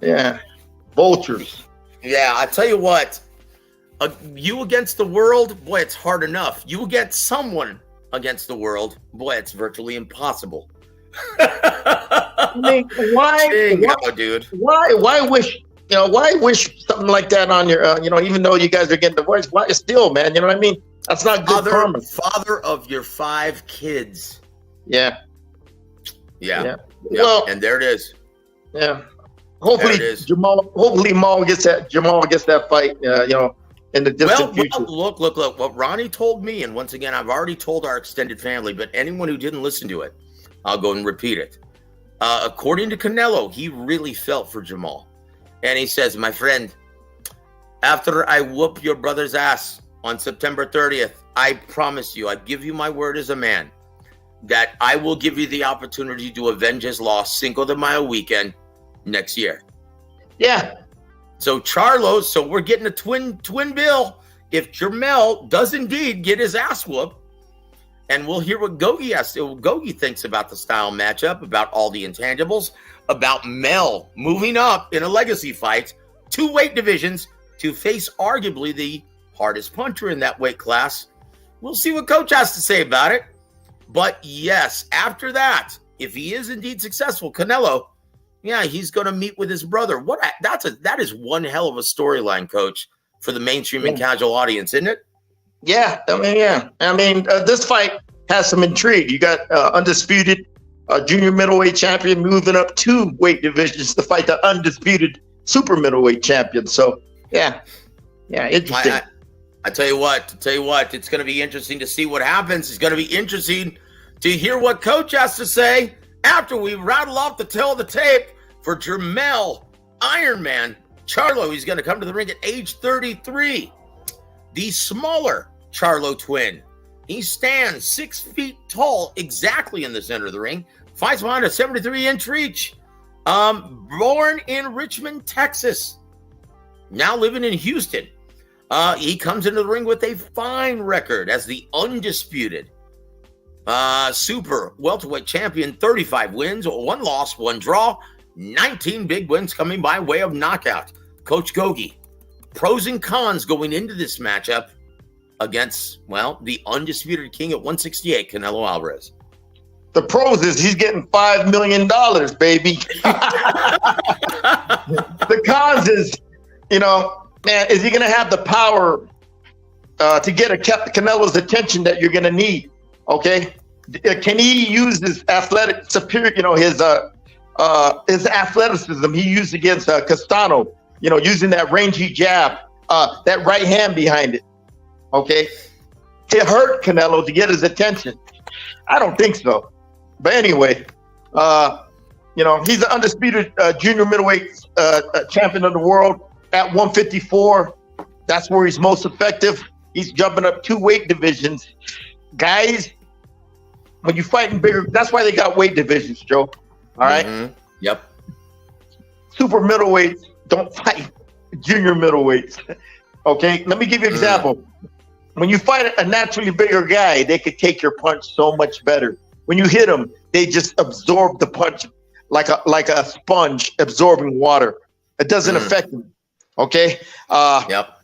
Yeah, vultures. Yeah, I tell you what, you against the world, boy, it's hard enough. You against someone against the world, boy, it's virtually impossible. I mean, why, dude? Why wish something like that on your, even though you guys are getting divorced? Why still, man? You know what I mean? That's not good karma. Father of your 5 kids. Yeah. Well, and there it is. Yeah. Hopefully, Jamal gets that fight. In the distant future. Look. What Ronnie told me, and once again, I've already told our extended family, but anyone who didn't listen to it, I'll go and repeat it. According to Canelo, he really felt for Jamal. And he says, my friend, after I whoop your brother's ass on September 30th, I promise you, I give you my word as a man, that I will give you the opportunity to avenge his loss Cinco de Mayo weekend next year. Yeah. So we're getting a twin bill. If Jermell does indeed get his ass whooped, and we'll hear what Gogue thinks about the style matchup, about all the intangibles, about Mel moving up in a legacy fight, 2 weight divisions to face arguably the hardest puncher in that weight class. We'll see what Coach has to say about it. But yes, after that, if he is indeed successful, Canelo, yeah, he's going to meet with his brother. That is one hell of a storyline, Coach, for the mainstream and casual audience, isn't it? Yeah, I mean, this fight has some intrigue. You got undisputed junior middleweight champion moving up 2 weight divisions to fight the undisputed super middleweight champion. So, yeah, interesting. I tell you what, it's going to be interesting to see what happens. It's going to be interesting to hear what Coach has to say after we rattle off the tail of the tape for Jermell Ironman Charlo. He's going to come to the ring at age 33. The smaller Charlo twin. He stands 6 feet tall exactly in the center of the ring. Fights behind a 73-inch reach. Born in Richmond, Texas. Now living in Houston. He comes into the ring with a fine record as the undisputed Super welterweight champion, 35 wins, 1 loss, 1 draw, 19 big wins coming by way of knockout. Coach Gogue, pros and cons going into this matchup against, well, the undisputed king at 168, Canelo Alvarez. The pros is he's getting $5 million, baby. The cons is, man, is he going to have the power to get Canelo's attention that you're going to need? Okay, can he use his athletic superior? His athleticism he used against Castano. Using that rangy jab, that right hand behind it. Okay, it hurt Canelo to get his attention. I don't think so. But anyway, he's an undisputed junior middleweight champion of the world at 154. That's where he's most effective. He's jumping up 2 weight divisions. Guys, when you fight in bigger, that's why they got weight divisions, Joe. All right? Mm-hmm. Yep. Super middleweights don't fight junior middleweights. Okay? Let me give you an example. When you fight a naturally bigger guy, they could take your punch so much better. When you hit them, they just absorb the punch like a sponge absorbing water. It doesn't affect them. Okay? Yep.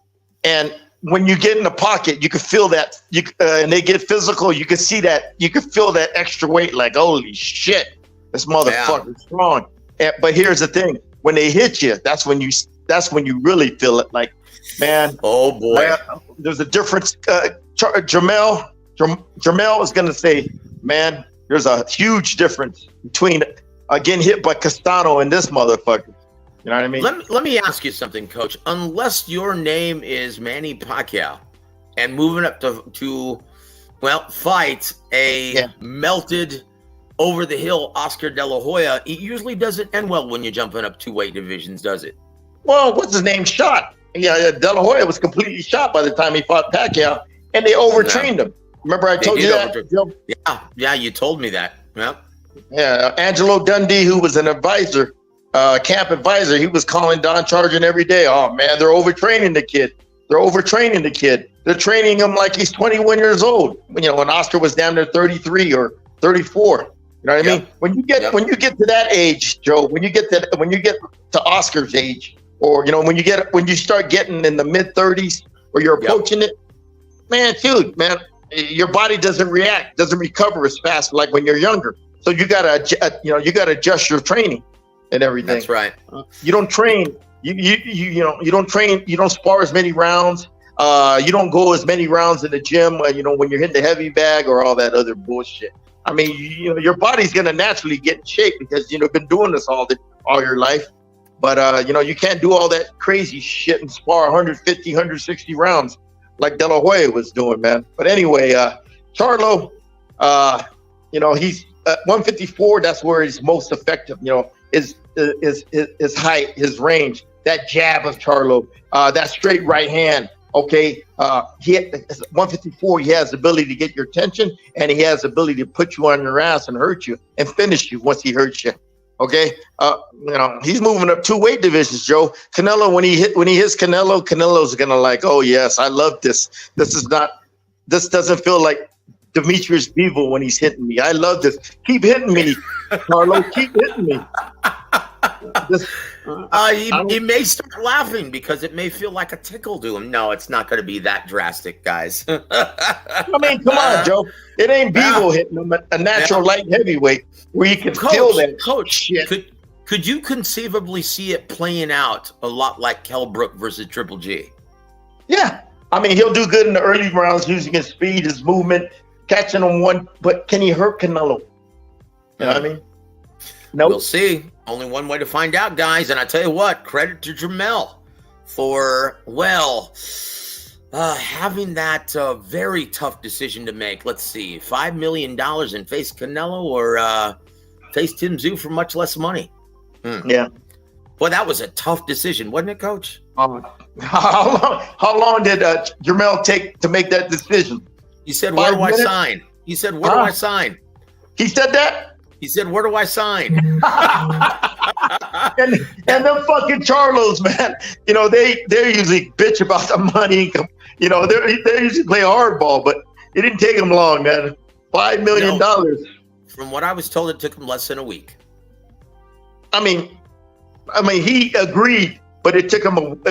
And when you get in the pocket, you can feel that. And they get physical. You can see that. You can feel that extra weight. Like, holy shit, this motherfucker's strong. But here's the thing: when they hit you, that's when you really feel it. Like, man, oh boy, man, there's a difference. Jermell is gonna say, man, there's a huge difference between getting hit by Castano and this motherfucker. You know what I mean? Let me ask you something, Coach. Unless your name is Manny Pacquiao and moving up to fight a melted over the hill Oscar De La Hoya, it usually doesn't end well when you're jumping up 2 weight divisions, does it? Well, what's his name? Shot. Yeah, De La Hoya was completely shot by the time he fought Pacquiao, and they overtrained him. Remember I told you that? Yeah, you told me that. Yep. Yeah, Angelo Dundee, who was an advisor, camp advisor, he was calling Don Chargent every day. Oh man, they're overtraining the kid. They're training him like he's 21 years old. When Oscar was down there 33 or 34. You know what I mean? When you get to that age, Joe, when you get to Oscar's age, or when you start getting in the mid 30s, or you're approaching it, man, your body doesn't recover as fast like when you're younger. So you gotta adjust your training and everything. That's right. You don't train. You don't train. You don't spar as many rounds. You don't go as many rounds in the gym. When you're hitting the heavy bag or all that other bullshit. I mean, your body's gonna naturally get in shape because you've been doing this all your life. But you can't do all that crazy shit and spar 150, 160 rounds like De La Hoya was doing, man. But anyway, Charlo, he's 154. That's where he's most effective. His height, his range, that jab of Charlo, that straight right hand. Okay, he at 154. He has the ability to get your attention, and he has the ability to put you on your ass and hurt you and finish you once he hurts you. Okay, he's moving up 2 weight divisions, Joe. Canelo, when he hits Canelo's gonna like, oh yes, I love this. This doesn't feel like Demetrius Bivol when he's hitting me. I love this. Keep hitting me, Charlo. Keep hitting me. He may start laughing because it may feel like a tickle to him. No, it's not going to be that drastic, guys. I mean, come on, Joe. It ain't Bivol hitting him, a natural light heavyweight where you can feel that. Coach, shit. Could you conceivably see it playing out a lot like Kell Brook versus Triple G? Yeah. I mean, he'll do good in the early rounds using his speed, his movement, catching on one, but can he hurt Canelo? You know what I mean? No. We'll see. Only one way to find out, guys. And I tell you what, credit to Jermell for, having that very tough decision to make. Let's see, $5 million and face Canelo or face Tim Tszyu for much less money. Yeah. Boy, that was a tough decision, wasn't it, Coach? How long did Jermell take to make that decision? He said, where do I sign? He said, where do I sign? He said that? He said, where do I sign? and them fucking Charlos, man, they usually bitch about the money. They usually play hardball, but it didn't take them long, man. $5 million. From what I was told, it took him less than a week. I mean, he agreed, but it took him.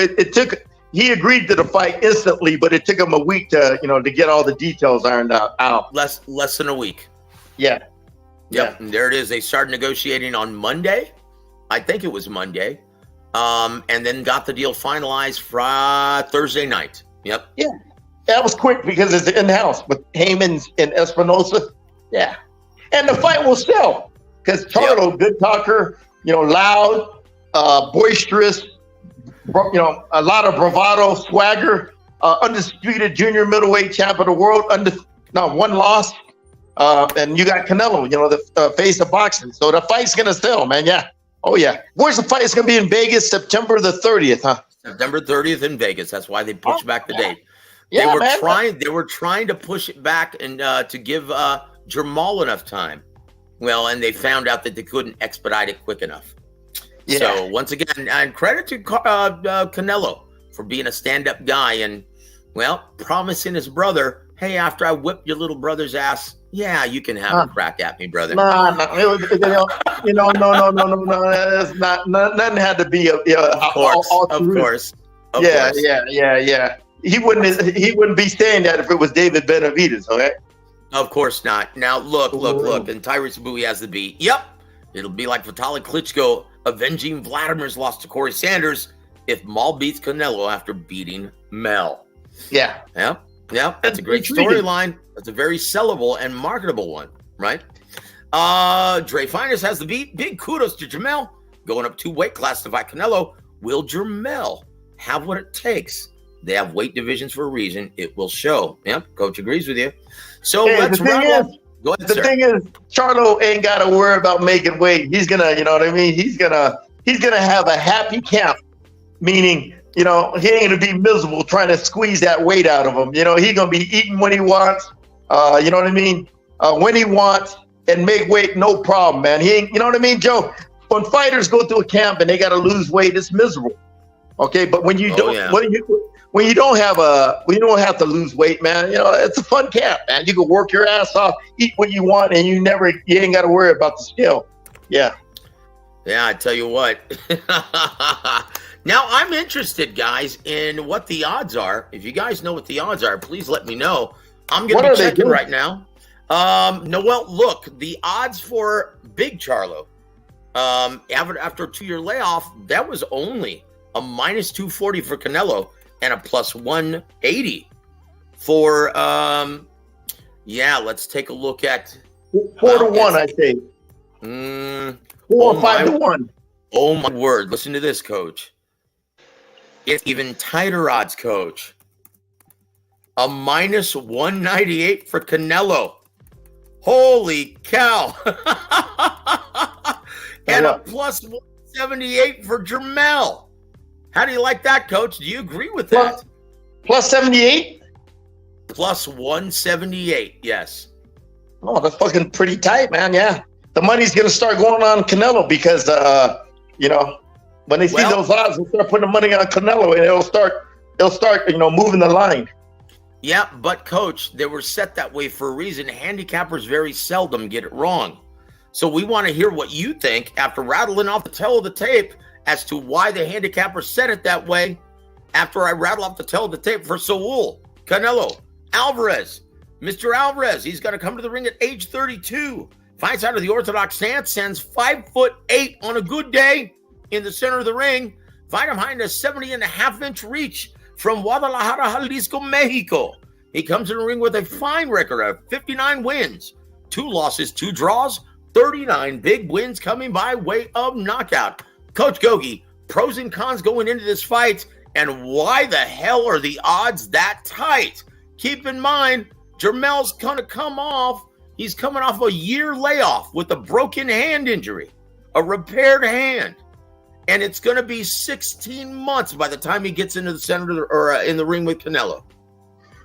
He agreed to the fight instantly, but it took him a week to get all the details ironed out. Less than a week. Yeah. Yep. Yeah. And there it is. They started negotiating on Monday. I think it was Monday. And then got the deal finalized Thursday night. Yep. Yeah. That was quick because it's in-house with Heyman and Espinosa. Yeah. And the fight will sell because Charlo, good talker, loud, boisterous, a lot of bravado, swagger, undisputed junior middleweight champ of the world, one loss. And you got Canelo, the face of boxing. So the fight's going to sell, man. Yeah. Oh, yeah. Where's the fight? It's going to be in Vegas, September the 30th, huh? September 30th in Vegas. That's why they pushed back the date. Yeah, They were trying to push it back and to give Jermell enough time. Well, and they found out that they couldn't expedite it quick enough. Yeah. So once again, and credit to Canelo for being a stand-up guy and, promising his brother, hey, after I whip your little brother's ass, yeah, you can have a crack at me, brother. No. No. That's not. Nothing had to be. Of course. Yeah. He wouldn't be saying that if it was David Benavidez, okay? Of course not. Now look, and Tyrese Bowie has the beat. Yep, it'll be like Vitaly Klitschko avenging Vladimir's loss to Corey Sanders if Mal beats Canelo after beating Mel. Yeah. That's a great storyline. That's a very sellable and marketable one, right? Dre Finest has the beat. Big kudos to Jermell going up 2 weight classes to fight Canelo. Will Jermell have what it takes? They have weight divisions for a reason. It will show. Yep, coach agrees with you. So let's wrap up. Go ahead, the thing is, Charlo ain't got to worry about making weight. He's gonna, he's gonna have a happy camp, meaning, he ain't gonna be miserable trying to squeeze that weight out of him. He's gonna be eating when he wants. When he wants and make weight, no problem, man. He ain't, Joe. When fighters go through a camp and they got to lose weight, it's miserable. Okay, but when you when you don't have to lose weight, man, it's a fun camp, man. You can work your ass off, eat what you want, and you ain't got to worry about the scale. Yeah. Yeah, I tell you what. Now I'm interested, guys, in what the odds are. If you guys know what the odds are, please let me know. I'm going to be checking right now. Look, the odds for Big Charlo, after a 2-year layoff, that was only a minus 240 for Canelo and a plus 180 for, let's take a look at 4 to 1, I think. 4 or 5 to 1. Oh my word. Listen to this, coach. It's even tighter odds, coach. A minus 198 for Canelo. Holy cow. And a plus 178 for Jermell. How do you like that, coach? Do you agree with that? Plus 78? Plus 178, yes. Oh, that's fucking pretty tight, man. Yeah. The money's going to start going on Canelo because, when they see those odds, they'll start putting the money on Canelo and they'll start, moving the line. Yeah, but coach, they were set that way for a reason. Handicappers very seldom get it wrong. So we want to hear what you think after rattling off the tail of the tape as to why the handicapper set it that way. After I rattle off the tail of the tape for Saul, Canelo, Alvarez, Mr. Alvarez, he's going to come to the ring at age 32. Fights out of the orthodox stance, stands 5'8" on a good day in the center of the ring. Fight him behind a 70.5-inch reach from Guadalajara, Jalisco, Mexico. He comes in the ring with a fine record of 59 wins, 2 losses, 2 draws, 39 big wins coming by way of knockout. Coach Gogue, pros and cons going into this fight, and why the hell are the odds that tight? Keep in mind, Jermell's going to come off. He's coming off a year layoff with a broken hand injury, a repaired hand. And it's going to be 16 months by the time he gets into the center or in the ring with Canelo.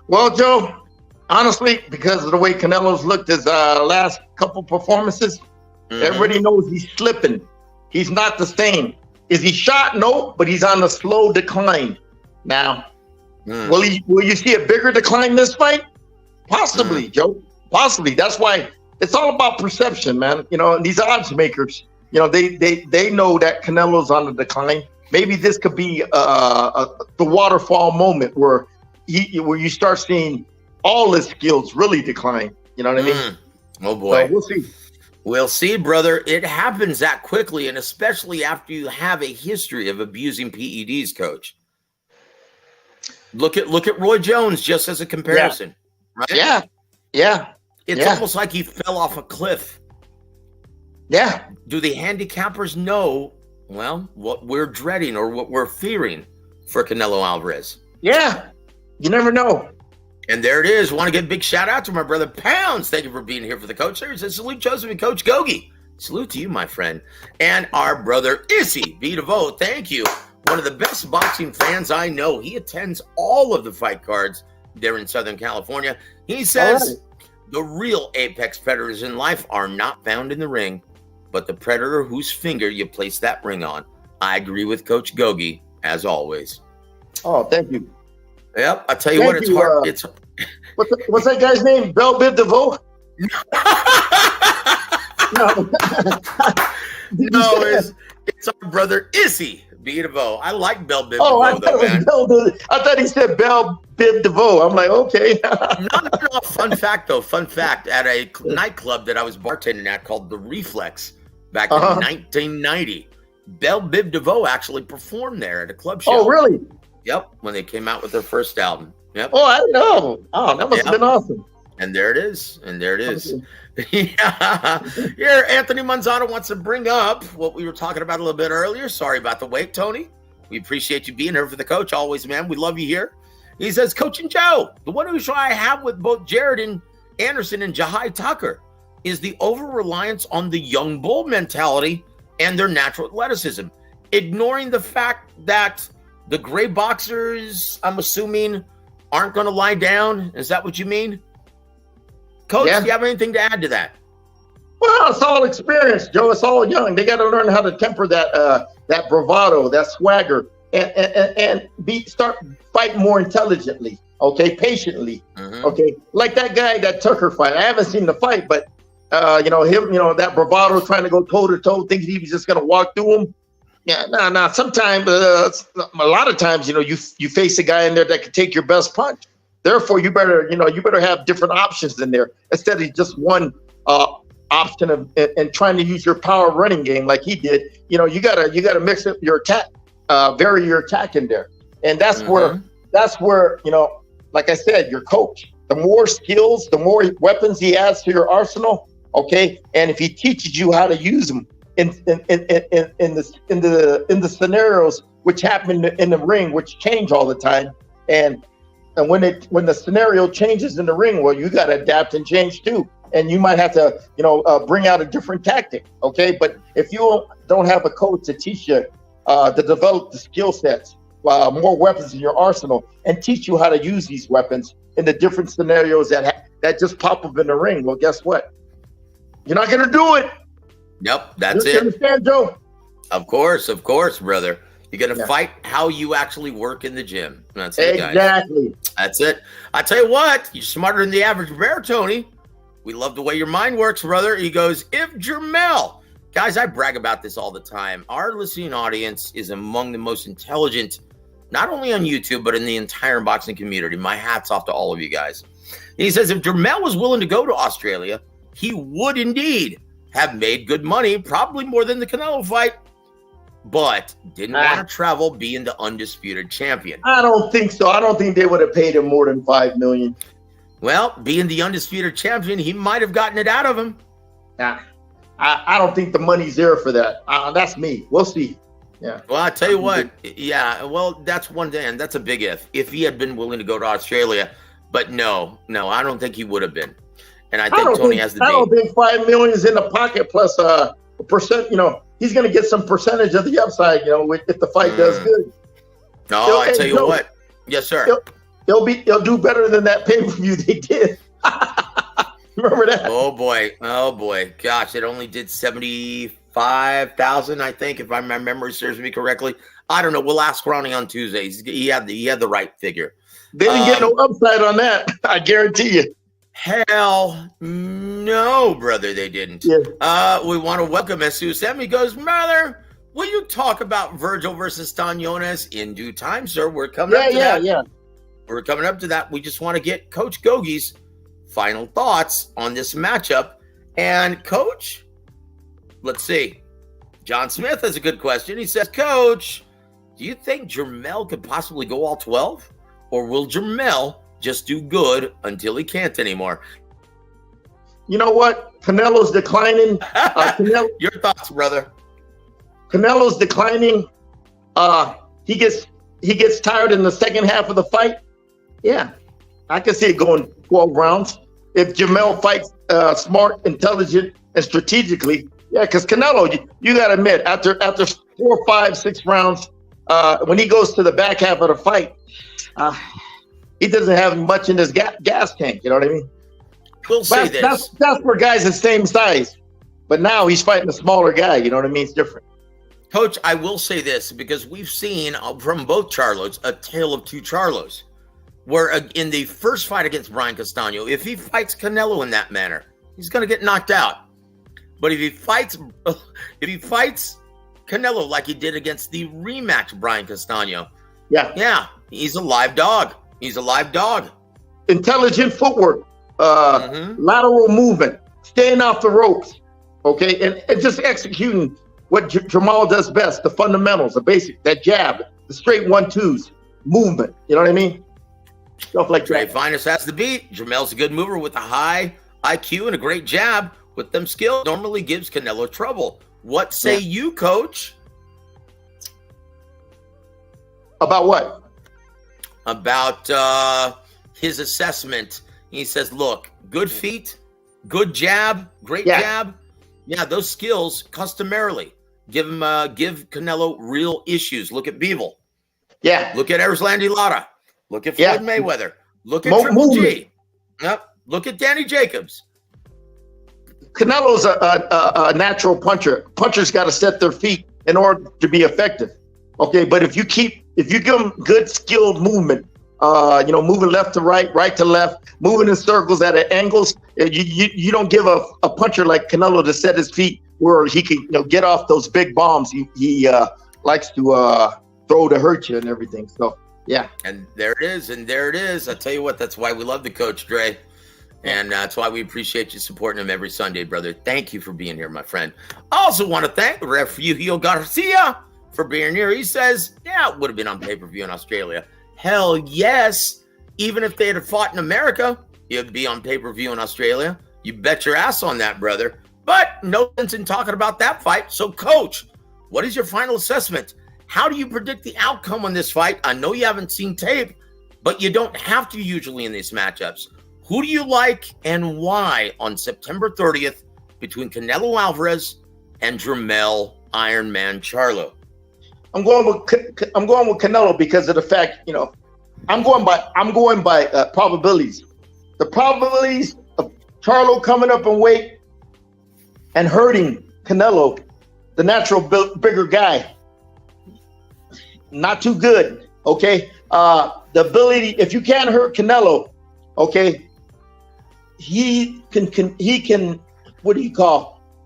Well, Joe, honestly, because of the way Canelo's looked his last couple performances, everybody knows he's slipping. He's not the same. Is he shot? No, but he's on a slow decline now. Will you see a bigger decline this fight? Possibly, Joe. Possibly. That's why it's all about perception, man. You know, and these odds makers, you know, they know that Canelo's on the decline. Maybe this could be the waterfall moment where you start seeing all his skills really decline. You know what I mean? Oh boy, so we'll see. We'll see, brother. It happens that quickly, and especially after you have a history of abusing PEDs, Coach. Look at Roy Jones just as a comparison, right? Yeah. It's almost like he fell off a cliff. Yeah. Do the handicappers know, well, what we're dreading or what we're fearing for Canelo Alvarez? Yeah. You never know. And there it is. Want to give a big shout out to my brother Pounds. Thank you for being here for the coach series. And salute Joseph and Coach Gogue. Salute to you, my friend. And our brother Issy W.A.W. Thank you. One of the best boxing fans I know. He attends all of the fight cards there in Southern California. He says the real apex predators in life are not found in the ring, but the predator whose finger you place that ring on. I agree with Coach Gogue, as always. Oh, thank you. Yep, I tell you what, it's hard. It's what's that guy's name? Bell Biv DeVoe? No, it's our brother Issy W.A.W. I like Bell Biv DeVoe. I thought he said Bell Biv DeVoe. I'm like, okay. No. Fun fact, though. Fun fact. At a nightclub that I was bartending at called The Reflex back in 1990, Bell Biv DeVoe actually performed there at a club show. Oh, really? Yep, when they came out with their first album. Yep. Oh, I didn't know. Oh, that must have been awesome. And there it is. Yeah. Here, Anthony Manzano wants to bring up what we were talking about a little bit earlier. Sorry about the wait, Tony. We appreciate you being here for the coach. Always, man. We love you here. He says, Coach and Joe, the one issue I have with both Jared and Anderson and Jahai Tucker is the over-reliance on the young bull mentality and their natural athleticism, ignoring the fact that the gray boxers, I'm assuming, aren't going to lie down. Is that what you mean? Coach, do you have anything to add to that? Well, it's all experience, Joe. It's all young. They got to learn how to temper that bravado, that swagger, and start fighting more intelligently. Okay, patiently. Okay, like that guy, that Tucker fight. I haven't seen the fight, but that bravado, trying to go toe to toe, thinking he was just going to walk through him. Yeah, no. Sometimes, a lot of times, you face a guy in there that can take your best punch. Therefore, you better have different options in there instead of just one option and trying to use your power running game like he did. You gotta mix up your attack, vary your attack in there, and that's where like I said, your coach. The more skills, the more weapons he adds to your arsenal. Okay, and if he teaches you how to use them in the scenarios which happen in the ring, which change all the time, and when the scenario changes in the ring, well, you got to adapt and change too, and you might have to bring out a different tactic. Okay, but if you don't have a coach to teach you to develop the skill sets, more weapons in your arsenal, and teach you how to use these weapons in the different scenarios that just pop up in the ring, well, guess what? You're not going to do it. Yep, that's You it. understand, Joe? Of course, brother. You're going to fight how you actually work in the gym. That's it, guys. Exactly. That's it. I tell you what, you're smarter than the average bear, Tony. We love the way your mind works, brother. He goes, if Jermell, guys, I brag about this all the time. Our listening audience is among the most intelligent, not only on YouTube, but in the entire boxing community. My hat's off to all of you guys. And he says, if Jermell was willing to go to Australia, he would indeed have made good money, probably more than the Canelo fight, but didn't want to travel being the undisputed champion. I don't think so. I don't think they would have paid him more than $5 million. Well, being the undisputed champion, he might have gotten it out of him. I don't think the money's there for that. That's me. We'll see. Yeah. Well, I tell you what. Yeah. Well, that's one thing, and that's a big if. If he had been willing to go to Australia, but no, I don't think he would have been. And I think Tony has the date. I don't think $5 million is in the pocket plus a percent. He's going to get some percentage of the upside. If the fight does good. No, I tell you what. Yes, sir. He'll do better than that pay-per-view they did. Remember that? Oh boy. Gosh, it only did 75,000, I think, if my memory serves me correctly. I don't know. We'll ask Ronnie on Tuesday. He had the right figure. They didn't get no upside on that. I guarantee you. Hell no, brother, they didn't. Yeah. We want to welcome S2SM. He goes, brother, will you talk about Vergil versus Stanionis in due time, sir? We're coming up to that. Yeah. We're coming up to that. We just want to get Coach Gogue's final thoughts on this matchup. And Coach, let's see. John Smith has a good question. He says, Coach, do you think Jermell could possibly go all 12? Or will Jermell just do good until he can't anymore? You know what? Canelo's declining. Your thoughts, brother. Canelo's declining. He gets tired in the second half of the fight. Yeah, I can see it going 12 rounds. If Jermell fights smart, intelligent, and strategically, yeah, because Canelo, you got to admit, after 4, 5, 6 rounds, when he goes to the back half of the fight, he doesn't have much in his gas tank. You know what I mean? We'll say this. That's for guys the same size. But now he's fighting a smaller guy. You know what I mean? It's different. Coach, I will say this because we've seen from both Charlos a tale of two Charlos. Where in the first fight against Brian Castano, if he fights Canelo in that manner, he's going to get knocked out. But if he fights Canelo like he did against the rematch Brian Castano, yeah, he's a live dog. He's a live dog. Intelligent footwork, lateral movement, staying off the ropes, okay, and just executing what Jermell does best, the fundamentals, the basic, that jab, the straight 1-2s, movement. You know what I mean? Stuff like Trey that. Finest has the beat. Jermell's a good mover with a high IQ and a great jab. With them skills, normally gives Canelo trouble. What say you, Coach? About what? About his assessment. He says, look, good feet, good jab, great jab. Yeah, those skills customarily give Canelo real issues. Look at Bivol. Yeah. Look at Erislandy Lara. Look at Floyd Mayweather. Look at Triple G. Yep. Look at Danny Jacobs. Canelo's a natural puncher. Punchers got to set their feet in order to be effective. Okay, but if you give them good skilled movement, moving left to right, right to left, moving in circles at angles, you don't give a puncher like Canelo to set his feet where he can get off those big bombs he likes to throw to hurt you and everything. So yeah. And there it is. I tell you what, that's why we love the coach, Dre. And that's why we appreciate you supporting him every Sunday, brother. Thank you for being here, my friend. I also want to thank Refugio Garcia for being here. He says, yeah, it would have been on pay-per-view in Australia. Hell yes. Even if they had fought in America, it'd be on pay-per-view in Australia. You bet your ass on that, brother. But no sense in talking about that fight. So, Coach, what is your final assessment? How do you predict the outcome on this fight? I know you haven't seen tape, but you don't have to usually in these matchups. Who do you like and why on September 30th between Canelo Alvarez and Jermell Iron Man Charlo? I'm going with Canelo because of the fact, I'm going by probabilities. The probabilities of Charlo coming up in weight and hurting Canelo, the natural bigger guy, not too good. Okay, the ability, if you can't hurt Canelo, okay, he can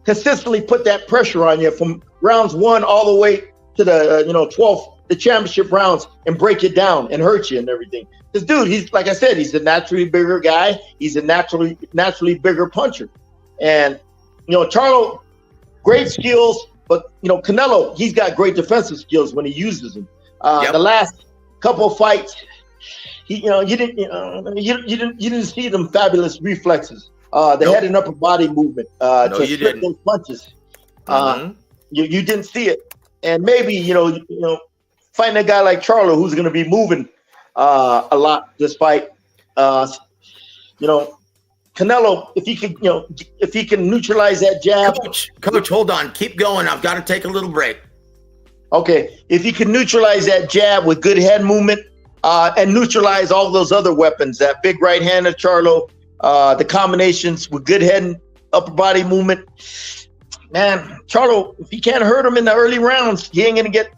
consistently put that pressure on you from rounds 1 all the way to the 12th, the championship rounds, and break it down and hurt you and everything. This dude, he's, like I said, he's a naturally bigger guy. He's a naturally bigger puncher. And Charlo, great skills, but Canelo, he's got great defensive skills when he uses them. The last couple of fights, you didn't see them fabulous reflexes, the head and upper body movement to split those punches. You didn't see it, and maybe fighting a guy like Charlo who's going to be moving a lot this fight. Canelo, if he can neutralize that jab. Coach, hold on, keep going. I've got to take a little break. Okay, if he can neutralize that jab with good head movement. And neutralize all those other weapons, that big right hand of Charlo, the combinations with good head and upper body movement. Man, Charlo, if he can't hurt him in the early rounds, he ain't gonna get.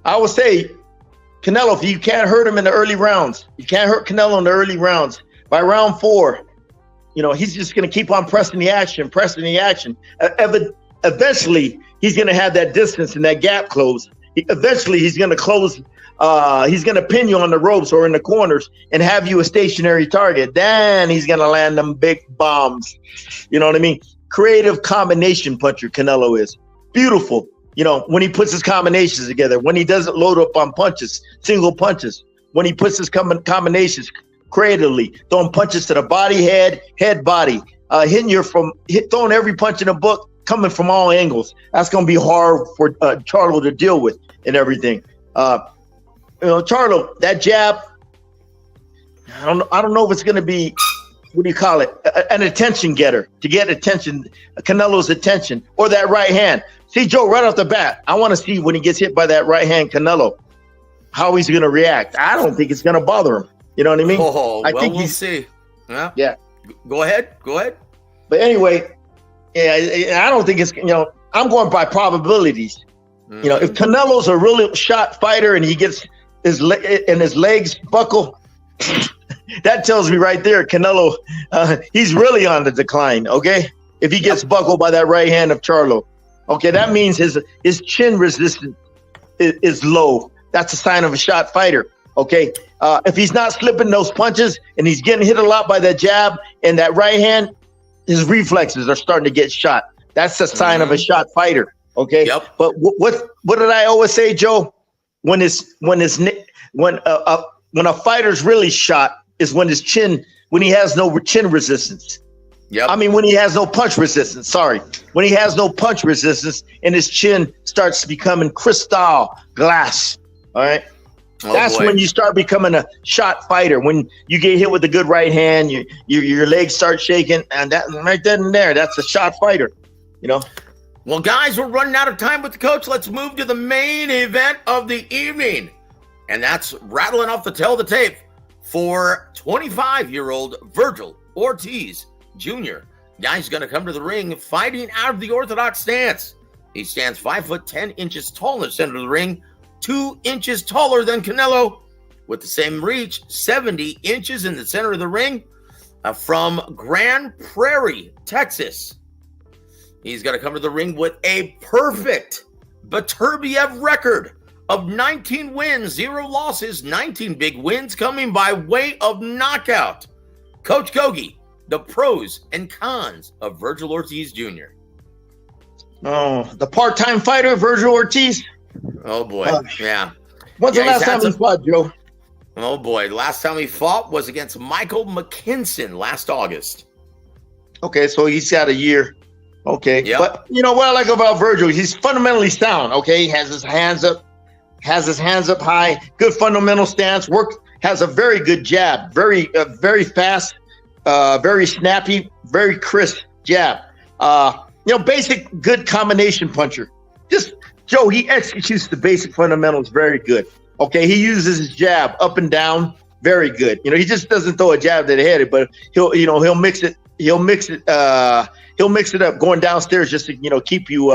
I would say, Canelo, if you can't hurt him in the early rounds, you can't hurt Canelo in the early rounds. By round 4, he's just going to keep on pressing the action. Eventually, he's going to have that distance and that gap close. Eventually, he's going to close. He's going to pin you on the ropes or in the corners and have you a stationary target. Then he's going to land them big bombs. You know what I mean? Creative combination puncher, Canelo is. Beautiful. When he puts his combinations together, when he doesn't load up on punches, single punches, when he puts his combinations creatively, throwing punches to the body, head, body, throwing every punch in the book, coming from all angles. That's going to be hard for Charlo to deal with and everything. Charlo, that jab, I don't know if it's going to be, what do you call it, an attention getter, to get attention, Canelo's attention, or that right hand. See, Joe, right off the bat, I want to see when he gets hit by that right hand, Canelo, how he's going to react. I don't think it's going to bother him. You know what I mean? I think we'll see. Yeah. Go ahead. But anyway, I don't think it's, I'm going by probabilities. Mm-hmm. If Canelo's a really shot fighter and he gets his legs buckle, that tells me right there, Canelo, he's really on the decline, okay? If he gets buckled by that right hand of Charlo. Okay, that means his chin resistance is low. That's a sign of a shot fighter, okay? If he's not slipping those punches and he's getting hit a lot by that jab and that right hand, his reflexes are starting to get shot. That's a sign of a shot fighter, okay? Yep. But what did I always say, Joe? When a fighter's really shot is when he has no chin resistance. Yep. I mean, when he has no punch resistance, when he has no punch resistance and his chin starts becoming crystal glass, all right? That's when you start becoming a shot fighter. When you get hit with a good right hand, your legs start shaking, and that right then and there, that's a shot fighter, Well, guys, we're running out of time with the coach. Let's move to the main event of the evening, and that's rattling off the tail of the tape for 25-year-old Vergil Ortiz Jr. Guy's going to come to the ring fighting out of the orthodox stance. He stands 5'10" tall in the center of the ring, 2 inches taller than Canelo, with the same reach, 70 inches in the center of the ring, from Grand Prairie, Texas. He's going to come to the ring with a perfect Beterbiev record of 19 wins, 0 losses, 19 big wins coming by way of knockout. Coach Gogue, the pros and cons of Vergil Ortiz Jr. Oh, the part-time fighter, Vergil Ortiz. Oh, boy. Yeah. When's the last time he fought, Joe? Oh, boy. Last time he fought was against Michael McKinson last August. Okay, so he's got a year. Okay. Yep. But what I like about Vergil, he's fundamentally sound, okay? He has his hands up high, good fundamental stance, has a very good jab, very fast, very snappy, very crisp jab. Basic good combination puncher. Joe, he executes the basic fundamentals very good. Okay, he uses his jab up and down very good. He just doesn't throw a jab to the head, but he'll mix it. He'll mix it up going downstairs just to keep you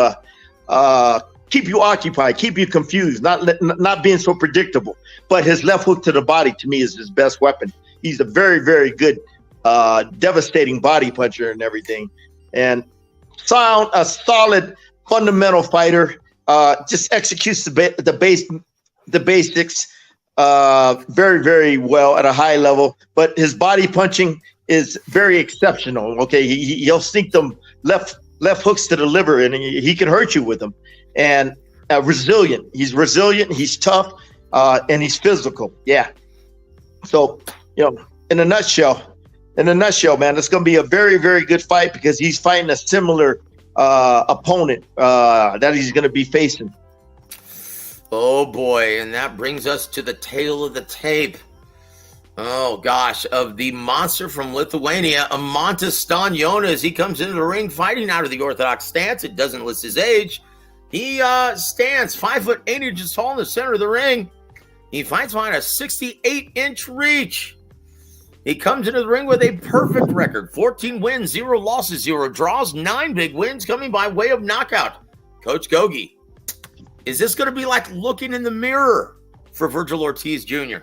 occupied, keep you confused, not being so predictable. But his left hook to the body to me is his best weapon. He's a very, very good devastating body puncher and everything, and a solid fundamental fighter. Just executes the basics very, very well at a high level. But his body punching is very exceptional. Okay, he'll sink them left hooks to the liver, and he can hurt you with them. And resilient. He's resilient. He's tough, and he's physical. Yeah. So in a nutshell, man, it's going to be a very, very good fight because he's fighting a similar opponent that he's going to be facing. Oh, boy. And that brings us to the tail of the tape. Oh, gosh. Of the monster from Lithuania, Eimantas Stanionis. He comes into the ring fighting out of the orthodox stance. It doesn't list his age. He stands 5'8" tall in the center of the ring. He fights behind a 68-inch reach. He comes into the ring with a perfect record, 14 wins, 0 losses, 0 draws, 9 big wins coming by way of knockout. Coach Gogue, is this going to be like looking in the mirror for Vergil Ortiz Jr.?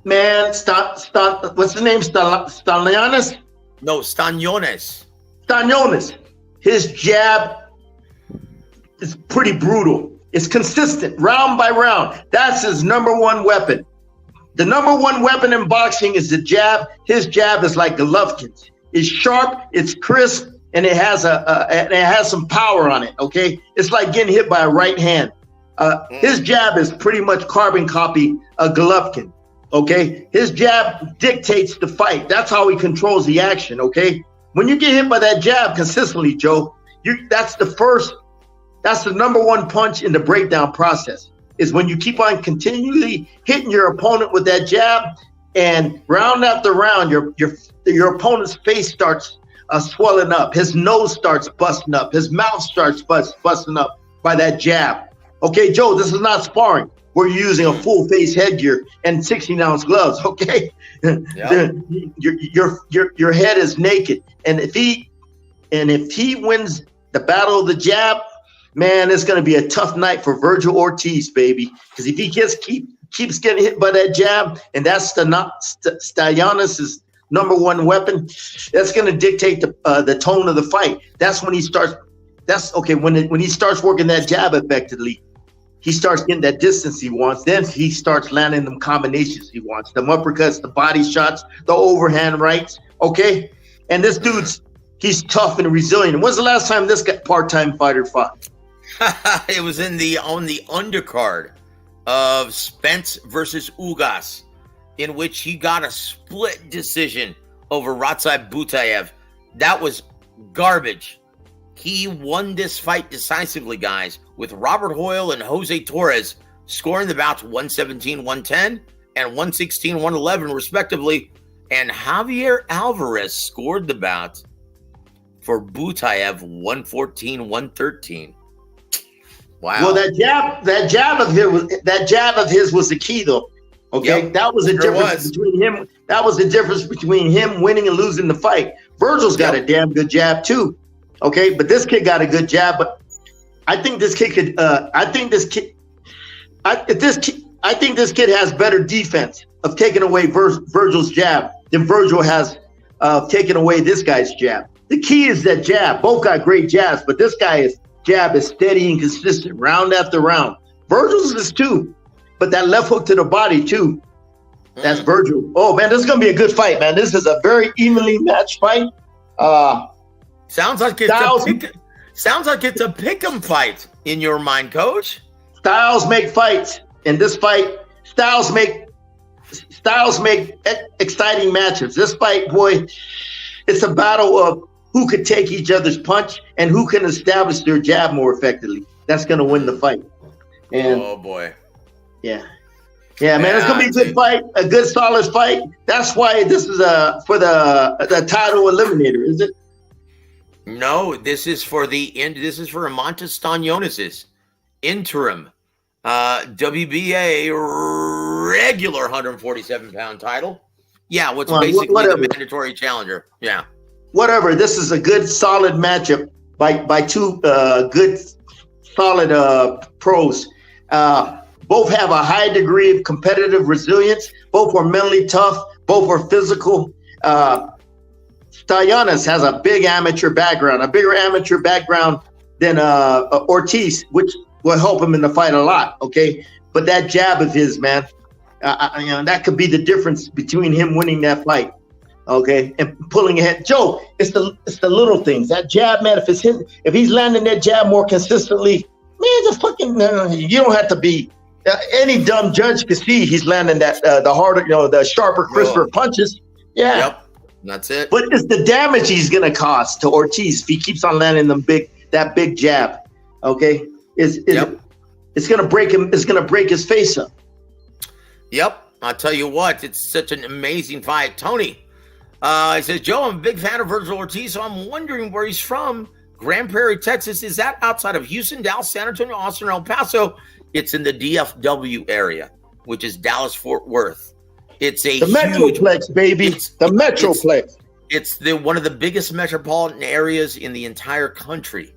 Man, what's the name? Stanionis? No, Stanionis. Stanionis. His jab is pretty brutal. It's consistent, round by round. That's his number one weapon. The number one weapon in boxing is the jab. His jab is like Golovkin's. It's sharp, it's crisp, and it has some power on it. Okay, it's like getting hit by a right hand. His jab is pretty much carbon copy of Golovkin. Okay, his jab dictates the fight. That's how he controls the action. Okay, when you get hit by that jab consistently, Joe, that's the number one punch in the breakdown process. Is when you keep on continually hitting your opponent with that jab, and round after round, your opponent's face starts swelling up. His nose starts busting up. His mouth starts busting up by that jab. Okay, Joe, this is not sparring. We're using a full face headgear and 16-ounce gloves. Okay, yep. your head is naked, and if he wins the battle of the jab, man, it's going to be a tough night for Vergil Ortiz, baby. Because if he keeps getting hit by that jab, and that's Stanionis' number one weapon, that's going to dictate the tone of the fight. That's when he starts. When he starts working that jab effectively, he starts getting that distance he wants. Then he starts landing them combinations he wants, the uppercuts, the body shots, the overhand rights. Okay, and this he's tough and resilient. When's the last time this part-time fighter fought? It was on the undercard of Spence versus Ugas, in which he got a split decision over Ratsai Butayev. That was garbage. He won this fight decisively, guys, with Robert Hoyle and Jose Torres scoring the bouts 117-110 and 116-111, respectively. And Javier Alvarez scored the bout for Butayev 114-113. Wow. Well, that jab of his was the key, though. Okay, yep, that was the difference between him. That was the difference between him winning and losing the fight. Virgil's got a damn good jab too. Okay, but this kid got a good jab. But I think this kid could. I think this kid has better defense of taking away Virgil's jab than Vergil has taken away this guy's jab. The key is that jab. Both got great jabs, but this guy's jab is steady and consistent, round after round. Virgil's is too, but that left hook to the body too. That's Vergil. Oh man, this is gonna be a good fight, man. This is a very evenly matched fight. Sounds like it's a pick'em fight in your mind, Coach. Styles make fights. In this fight, styles make exciting matches. This fight, boy, it's a battle of who could take each other's punch and who can establish their jab more effectively. That's going to win the fight. And oh boy, yeah, man, it's going to be a good fight, a good solid fight. That's why this is for the title eliminator, is it? No, this is for the end. This is for Eimantas Stanionis' interim WBA regular 147-pound title. Yeah, what's basically the mandatory challenger. Yeah. Whatever. This is a good, solid matchup by two good, solid pros. Both have a high degree of competitive resilience. Both are mentally tough. Both are physical. Stanionis has a big amateur background, a bigger amateur background than Ortiz, which will help him in the fight a lot. Okay, but that jab of his, man, that could be the difference between him winning that fight. Okay, and pulling ahead. Joe, it's the little things. That jab, man, if he's landing that jab more consistently, man, just fucking you don't have to be any dumb judge can see he's landing that the harder, the sharper, crisper punches. Yeah. Yep. That's it. But it's the damage he's gonna cause to Ortiz if he keeps on landing that big jab. Okay, it's gonna break him. It's gonna break his face up. Yep, I'll tell you what. It's such an amazing fight, Tony. He says, Joe, I'm a big fan of Vergil Ortiz, so I'm wondering where he's from. Grand Prairie, Texas. Is that outside of Houston, Dallas, San Antonio, Austin, or El Paso? It's in the DFW area, which is Dallas-Fort Worth. It's the Metroplex, baby. The Metroplex. It's one of the biggest metropolitan areas in the entire country.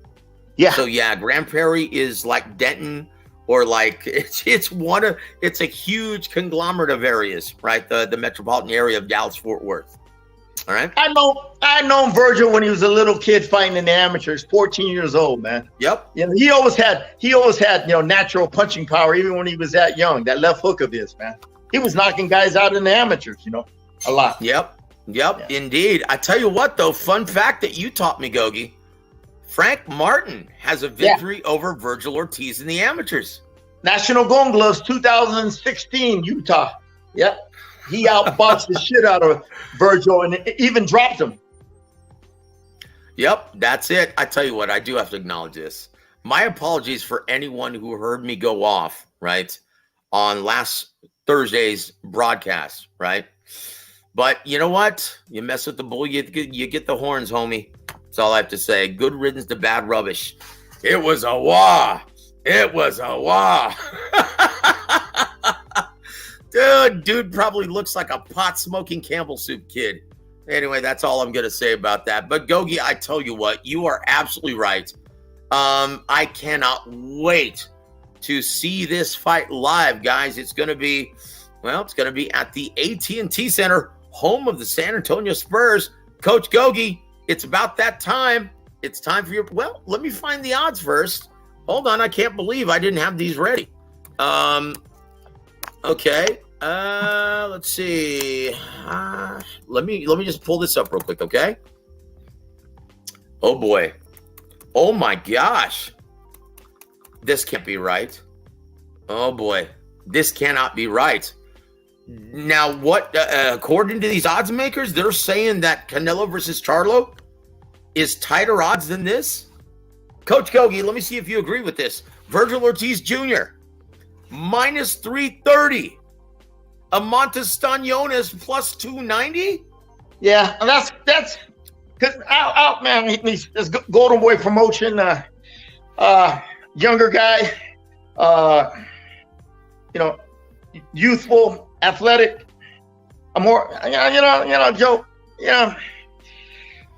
Yeah. So yeah, Grand Prairie is like Denton or like it's a huge conglomerate of areas, right? The metropolitan area of Dallas Fort Worth. All right. I known Vergil when he was a little kid fighting in the amateurs, 14 years old, man. Yep. You know, he always had natural punching power, even when he was that young. That left hook of his, man. He was knocking guys out in the amateurs, a lot. Yep, yeah. Indeed. I tell you what, though, fun fact that you taught me, Gogue. Frank Martin has a victory over Vergil Ortiz in the amateurs. National Gold Gloves 2016, Utah. Yep. He outboxed the shit out of Vergil and even dropped him. Yep, that's it. I tell you what, I do have to acknowledge this. My apologies for anyone who heard me go off, right, on last Thursday's broadcast, right? But you know what? You mess with the bull, you get the horns, homie. That's all I have to say. Good riddance to bad rubbish. It was a wah. It was a wah. Dude probably looks like a pot-smoking Campbell soup kid. Anyway, that's all I'm going to say about that. But Gogue, I tell you what, you are absolutely right. I cannot wait to see this fight live, guys. It's going to be at the AT&T Center, home of the San Antonio Spurs. Coach Gogue, it's about that time. It's time for well, let me find the odds first. Hold on, I can't believe I didn't have these ready. Okay. Let's see. Let me just pull this up real quick, okay? Oh boy. Oh my gosh. This can't be right. Oh boy. This cannot be right. Now, what according to these odds makers, they're saying that Canelo versus Charlo is tighter odds than this? Coach Gogue, let me see if you agree with this. Vergil Ortiz Jr. minus 330. Eimantas Stanionis plus 290. Yeah, and that's because out man. He's Golden Boy promotion. Younger guy. Youthful, athletic. More. Joe.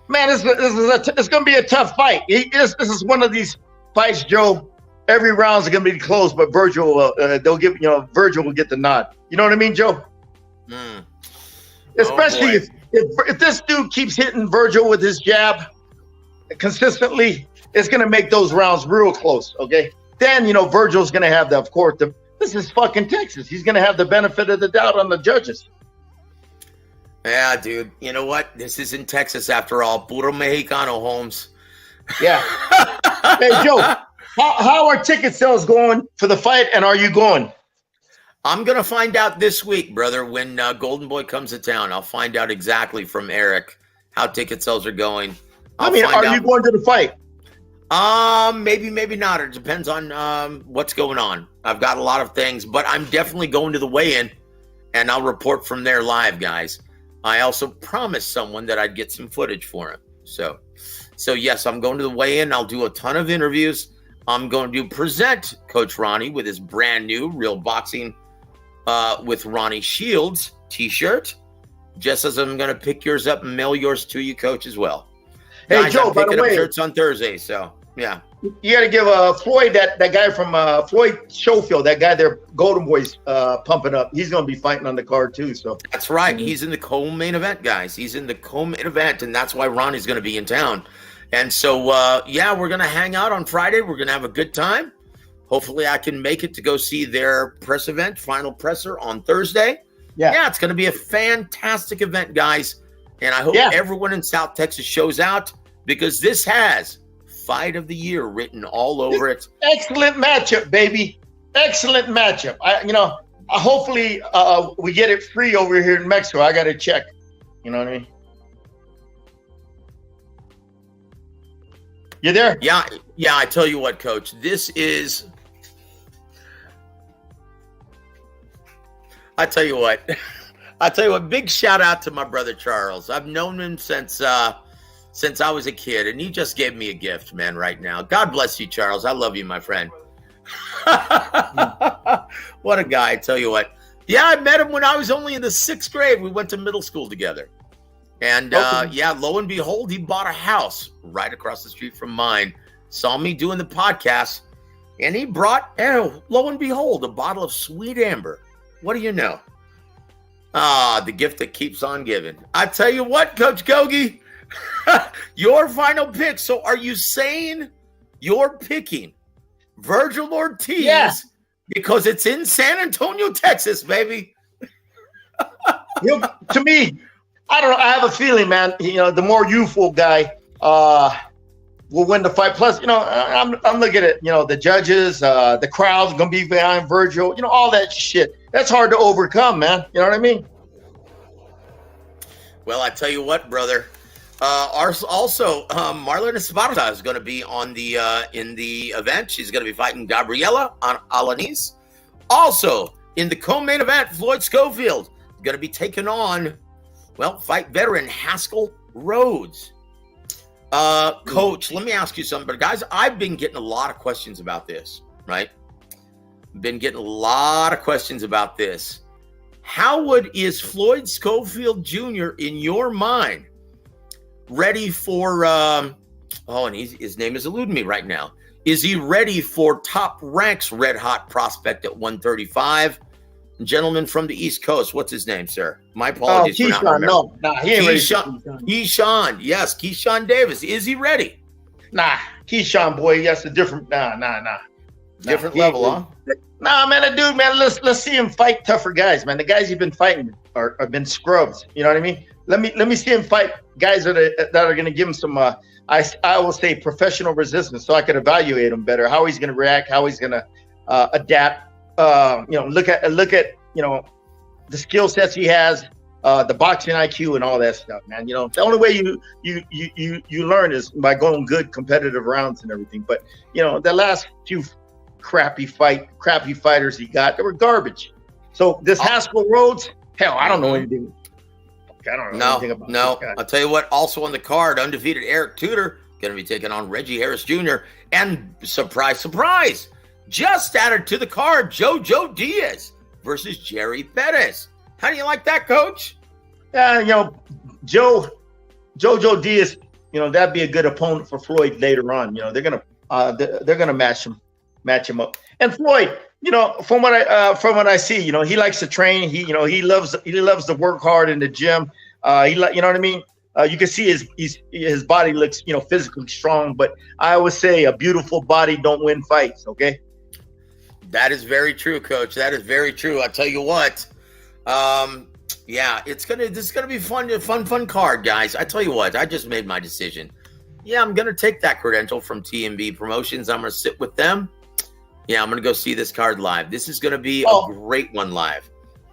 Man, it's going to be a tough fight. This is one of these fights, Joe. Every round is going to be close, but Vergil, Vergil will get the nod. You know what I mean, Joe? Especially if this dude keeps hitting Vergil with his jab consistently, it's going to make those rounds real close, okay? Then, Vergil's going to have this is fucking Texas. He's going to have the benefit of the doubt on the judges. Yeah, dude. You know what? This is in Texas after all. Puro Mexicano, Holmes. Yeah. Hey, Joe. How are ticket sales going for the fight, and are you going? I'm going to find out this week, brother, when Golden Boy comes to town. I'll find out exactly from Eric how ticket sales are going. Are you going to the fight? Maybe, maybe not. It depends on what's going on. I've got a lot of things, but I'm definitely going to the weigh-in, and I'll report from there live, guys. I also promised someone that I'd get some footage for him. So yes, I'm going to the weigh-in. I'll do a ton of interviews. I'm going to present Coach Ronnie with his brand new Real Boxing with Ronnie Shields t-shirt, just as I'm going to pick yours up and mail yours to you, Coach, as well. Hey, guys, Joe, I'm picking up shirts on Thursday, so yeah. You got to give Floyd, that guy from Floyd Schofield, that guy there, Golden Boy's pumping up. He's going to be fighting on the card too. So that's right. He's in the co-main event, guys. He's in the co-main event, and that's why Ronnie's going to be in town. And so, we're going to hang out on Friday. We're going to have a good time. Hopefully I can make it to go see their press event, final presser on Thursday. Yeah, it's going to be a fantastic event, guys. And I hope everyone in South Texas shows out, because this has Fight of the Year written all over it. Excellent matchup, baby. Excellent matchup. Hopefully we get it free over here in Mexico. I got to check. You know what I mean? You there? Yeah. I tell you what, Coach, I tell you what, big shout out to my brother Charles. I've known him since I was a kid, and he just gave me a gift, man, right now. God bless you, Charles. I love you, my friend. What a guy, I tell you what. Yeah, I met him when I was only in the 6th grade. We went to middle school together. And lo and behold, he bought a house right across the street from mine. Saw me doing the podcast, And he brought, lo and behold, a bottle of sweet amber. What do you know? The gift that keeps on giving. I tell you what, Coach Gogue, your final pick. So are you saying you're picking Vergil Ortiz? Yeah. Because it's in San Antonio, Texas, baby. To me, I don't know. I have a feeling, man. The more youthful guy will win the fight. Plus, I'm looking at the judges, the crowd's gonna be behind Vergil. All that shit. That's hard to overcome, man. You know what I mean? Well, I tell you what, brother. Also, Marlena Esparza is going to be on the in the event. She's going to be fighting Gabriela Alanis. Also, in the co-main event, Floyd Schofield is going to be taking on, fight veteran Haskell Rhodes. Coach, let me ask you something. But guys, I've been getting a lot of questions about this, right? Been getting a lot of questions about this. Is Floyd Schofield Jr. in your mind ready for and his name is eluding me right now. Is he ready for Top Rank's red hot prospect at 135? Gentleman from the East Coast. What's his name, sir? My apologies for not remembering. No, he ain't ready. Keyshawn. Yes, Keyshawn Davis. Is he ready? Nah, Keyshawn, boy, that's a different Different level, huh? Nah, man, that dude, man, let's see him fight tougher guys, man. The guys he's been fighting have been scrubs. You know what I mean? Let me see him fight guys that are going to give him some, I will say, professional resistance, so I could evaluate him better. How he's going to react, how he's going to adapt. Look at the skill sets he has, the boxing IQ, and all that stuff, man. The only way you learn is by going good competitive rounds and everything. But the last few crappy fighters he got, they were garbage. So this Haskell Rhodes, hell, I don't know anything. I don't know anything about this guy. I'll tell you what, also on the card, undefeated Eric Tudor going to be taking on Reggie Harris Jr. And surprise, surprise, just added to the card, Jojo Diaz versus Jerry Pettis. How do you like that, Coach? Jojo Diaz, that'd be a good opponent for Floyd later on. They're gonna match him up. And Floyd, from what I see, he likes to train. He loves to work hard in the gym. You know what I mean? You can see his body looks, physically strong. But I always say a beautiful body don't win fights. Okay. That is very true, Coach. That is very true. I tell you what. This is gonna be fun card, guys. I tell you what, I just made my decision. Yeah, I'm gonna take that credential from TMB Promotions. I'm gonna sit with them. Yeah, I'm gonna go see this card live. This is gonna be a great one live.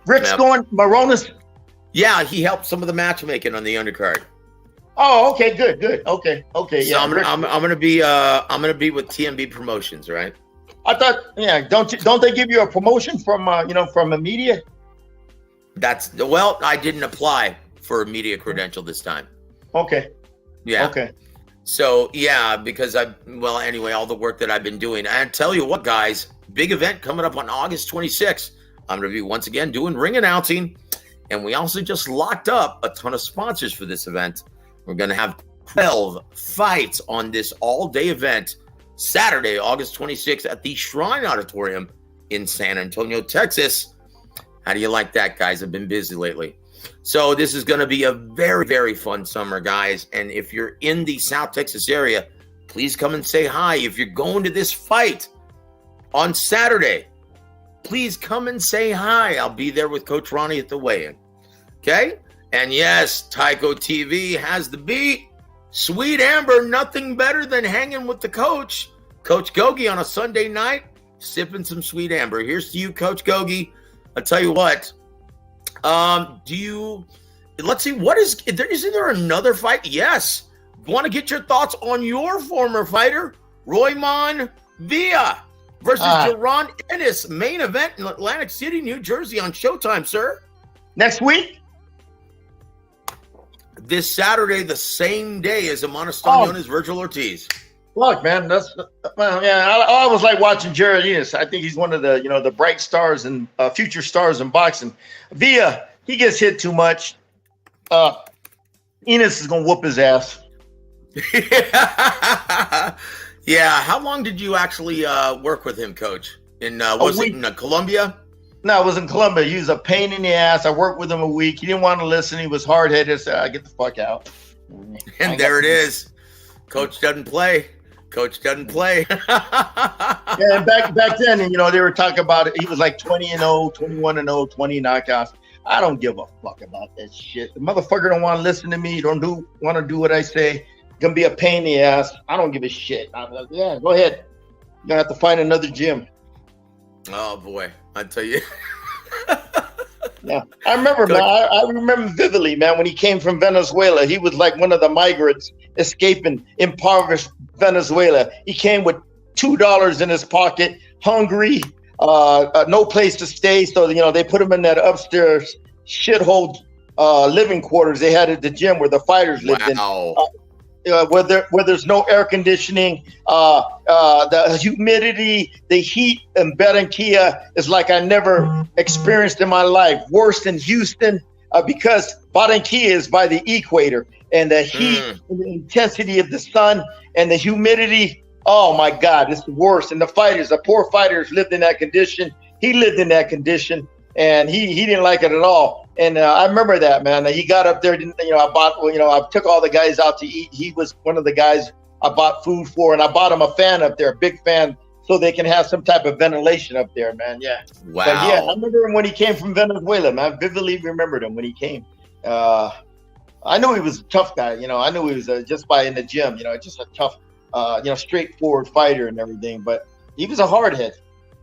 Rick's going Maronis. Yeah, he helped some of the matchmaking on the undercard. Oh, okay, good. Okay. So yeah, I'm gonna be with TMB Promotions, right? I thought, don't they give you a promotion from from a media? I didn't apply for a media credential this time. Okay. Yeah. Okay. So because all the work that I've been doing. And tell you what, guys, big event coming up on August 26th. I'm going to be once again doing ring announcing. And we also just locked up a ton of sponsors for this event. We're going to have 12 fights on this all-day event, Saturday, August 26th at the Shrine Auditorium in San Antonio, Texas. How do you like that, guys? I've been busy lately. So this is going to be a very, very fun summer, guys. And if you're in the South Texas area, please come and say hi. If you're going to this fight on Saturday, please come and say hi. I'll be there with Coach Ronnie at the weigh-in. Okay? And yes, Tyco TV has the beat. Sweet Amber, nothing better than hanging with the coach. Coach Gogue on a Sunday night, sipping some Sweet Amber. Here's to you, Coach Gogue. I'll tell you what. Let's see, isn't there another fight? Yes. Want to get your thoughts on your former fighter, Roymon Villa versus Jaron Ennis, main event in Atlantic City, New Jersey on Showtime, sir. Next week? This Saturday, the same day as Stanionis Vergil Ortiz. Look, man, I always like watching Stanionis. I think he's one of the, the bright stars and future stars in boxing. Villa, he gets hit too much. Enos is gonna whoop his ass. Yeah. How long did you actually work with him, Coach? Was it in Colombia? No, it was in Colombia. He was a pain in the ass. I worked with him a week. He didn't want to listen. He was hard-headed. I said, get the fuck out. And there it is. Coach doesn't play. Coach doesn't play. Yeah, and back then, they were talking about it. He was like 20-0, 21-0, 20 knockouts. I don't give a fuck about that shit. The motherfucker don't want to listen to me. Want to do what I say. Gonna be a pain in the ass. I don't give a shit. I'm like, yeah, go ahead. You're gonna have to find another gym. Oh boy, I tell you. Yeah, I remember, man. I remember vividly, man, when he came from Venezuela. He was like one of the migrants escaping impoverished Venezuela. He came with $2 in his pocket, hungry, no place to stay. So they put him in that upstairs shithole living quarters they had at the gym where the fighters lived in. Where there's no air conditioning, the humidity, the heat in Barranquilla is like I never experienced in my life. Worse than Houston, because Barranquilla is by the equator, and the heat and the intensity of the sun and the humidity. Oh my God, it's the worst. And the poor fighters lived in that condition. He lived in that condition, and he didn't like it at all. And I remember that, man. He got up there. I took all the guys out to eat. He was one of the guys I bought food for, and I bought him a fan up there, a big fan, so they can have some type of ventilation up there, man. Yeah. Wow. But yeah, I remember him when he came from Venezuela, man. I vividly remembered him when he came. I knew he was a tough guy. I knew he was just by in the gym. Just a tough, straightforward fighter and everything. But he was a hardhead.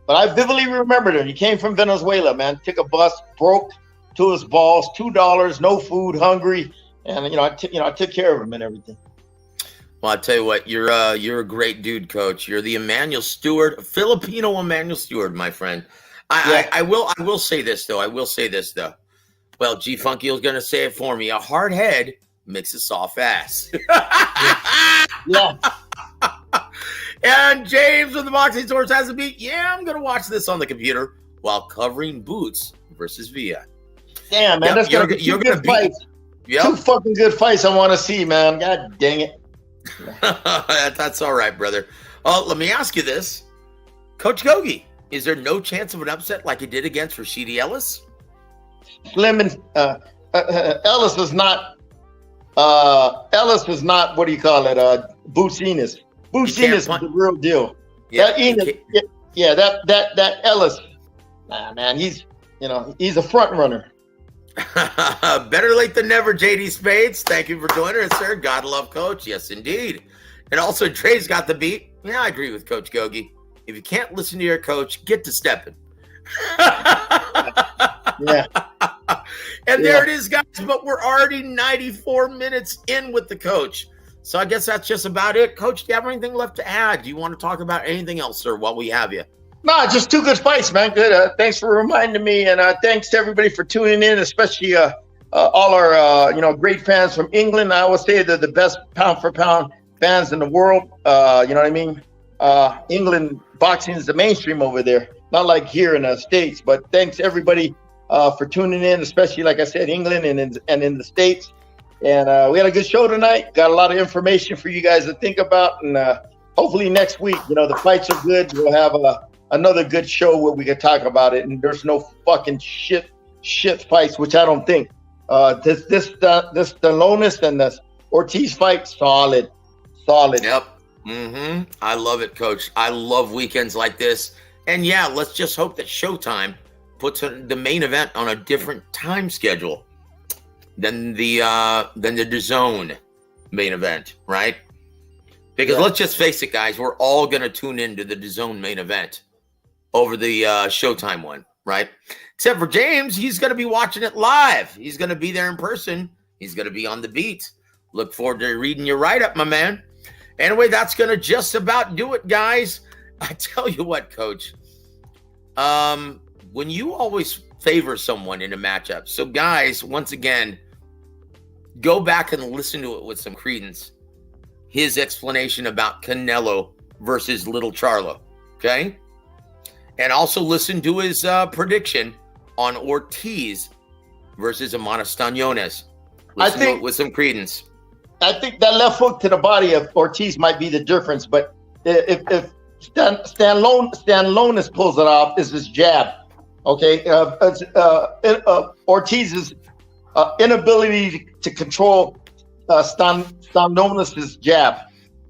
But I vividly remembered him. He came from Venezuela, man. Took a bus, broke to his balls, $2, no food, hungry, and I took care of him and everything. Well, I tell you what, you're a great dude, Coach. You're the Emmanuel Stewart, Filipino Emmanuel Stewart, my friend. I will say this though. Well, G Funky was gonna say it for me. A hard head makes a soft ass. Yeah. And James with the Boxing Source has a beat. Yeah, I'm gonna watch this on the computer while covering Boots versus Villa. Damn, man, that's gonna be two good fights. Yep. Two fucking good fights I want to see, man. God dang it. That's all right, brother. Let me ask you this. Coach Gogue, is there no chance of an upset like he did against Rashidi Ellis? Ellis was not what do you call it? Boots Enos. Boots Enos is the real deal. Yeah, that Ellis. Nah, man, he's a front runner. Better late than never, JD Spades. Thank you for joining us, sir. God love Coach. Yes, indeed. And also, Dre's got the beat. Yeah, I agree with Coach Gogue. If you can't listen to your coach, get to stepping. Yeah. And there it is, guys. But we're already 94 minutes in with the coach. So I guess that's just about it. Coach, do you have anything left to add? Do you want to talk about anything else, sir, while we have you? No, just two good fights, man. Good. Thanks for reminding me, and thanks to everybody for tuning in, especially all our great fans from England. I always say they're the best pound for pound fans in the world. You know what I mean? England boxing is the mainstream over there, not like here in the States. But thanks everybody for tuning in, especially like I said, England and in the States. And we had a good show tonight. Got a lot of information for you guys to think about, and hopefully next week, the fights are good. We'll have another good show where we can talk about it, and there's no fucking shit fights, which I don't think. This Stanionis and this Ortiz fight, solid. Yep. I love it, Coach. I love weekends like this. And yeah, let's just hope that Showtime puts the main event on a different time schedule than the DAZN main event, right? Because let's just face it, guys, we're all gonna tune into the DAZN main event over the Showtime one, right? Except for James, he's going to be watching it live. He's going to be there in person. He's going to be on the beat. Look forward to reading your write-up, my man. Anyway, that's going to just about do it, guys. I tell you what, Coach, when you always favor someone in a matchup, so guys, once again, go back and listen to it with some credence. His explanation about Canelo versus Little Charlo, okay? And also listen to his prediction on Ortiz versus Stanionis. Listen to it with some credence. I think that left hook to the body of Ortiz might be the difference, but if Stanionis pulls it off, is his jab. Okay, Ortiz's inability to control Stanionis' jab.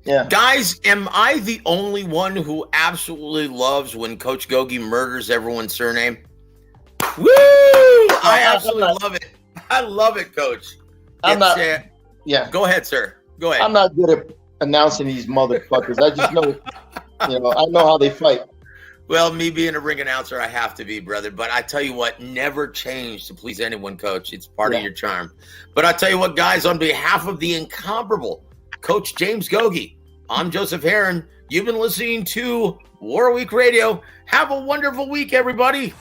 Yeah, guys, am I the only one who absolutely loves when Coach Gogue murders everyone's surname? Woo! I absolutely love it. I love it, Coach. Yeah. Go ahead, sir. Go ahead. I'm not good at announcing these motherfuckers. I just know, I know how they fight. Well, me being a ring announcer, I have to be, brother. But I tell you what, never change to please anyone, Coach. It's part of your charm. But I tell you what, guys, on behalf of the incomparable Coach James Gogue, I'm Joseph Heron. You've been listening to War Week Radio. Have a wonderful week, everybody.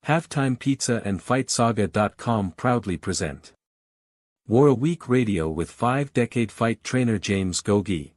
Halftime Pizza and FightSaga.com proudly present War Week Radio with 5-decade fight trainer James Gogue.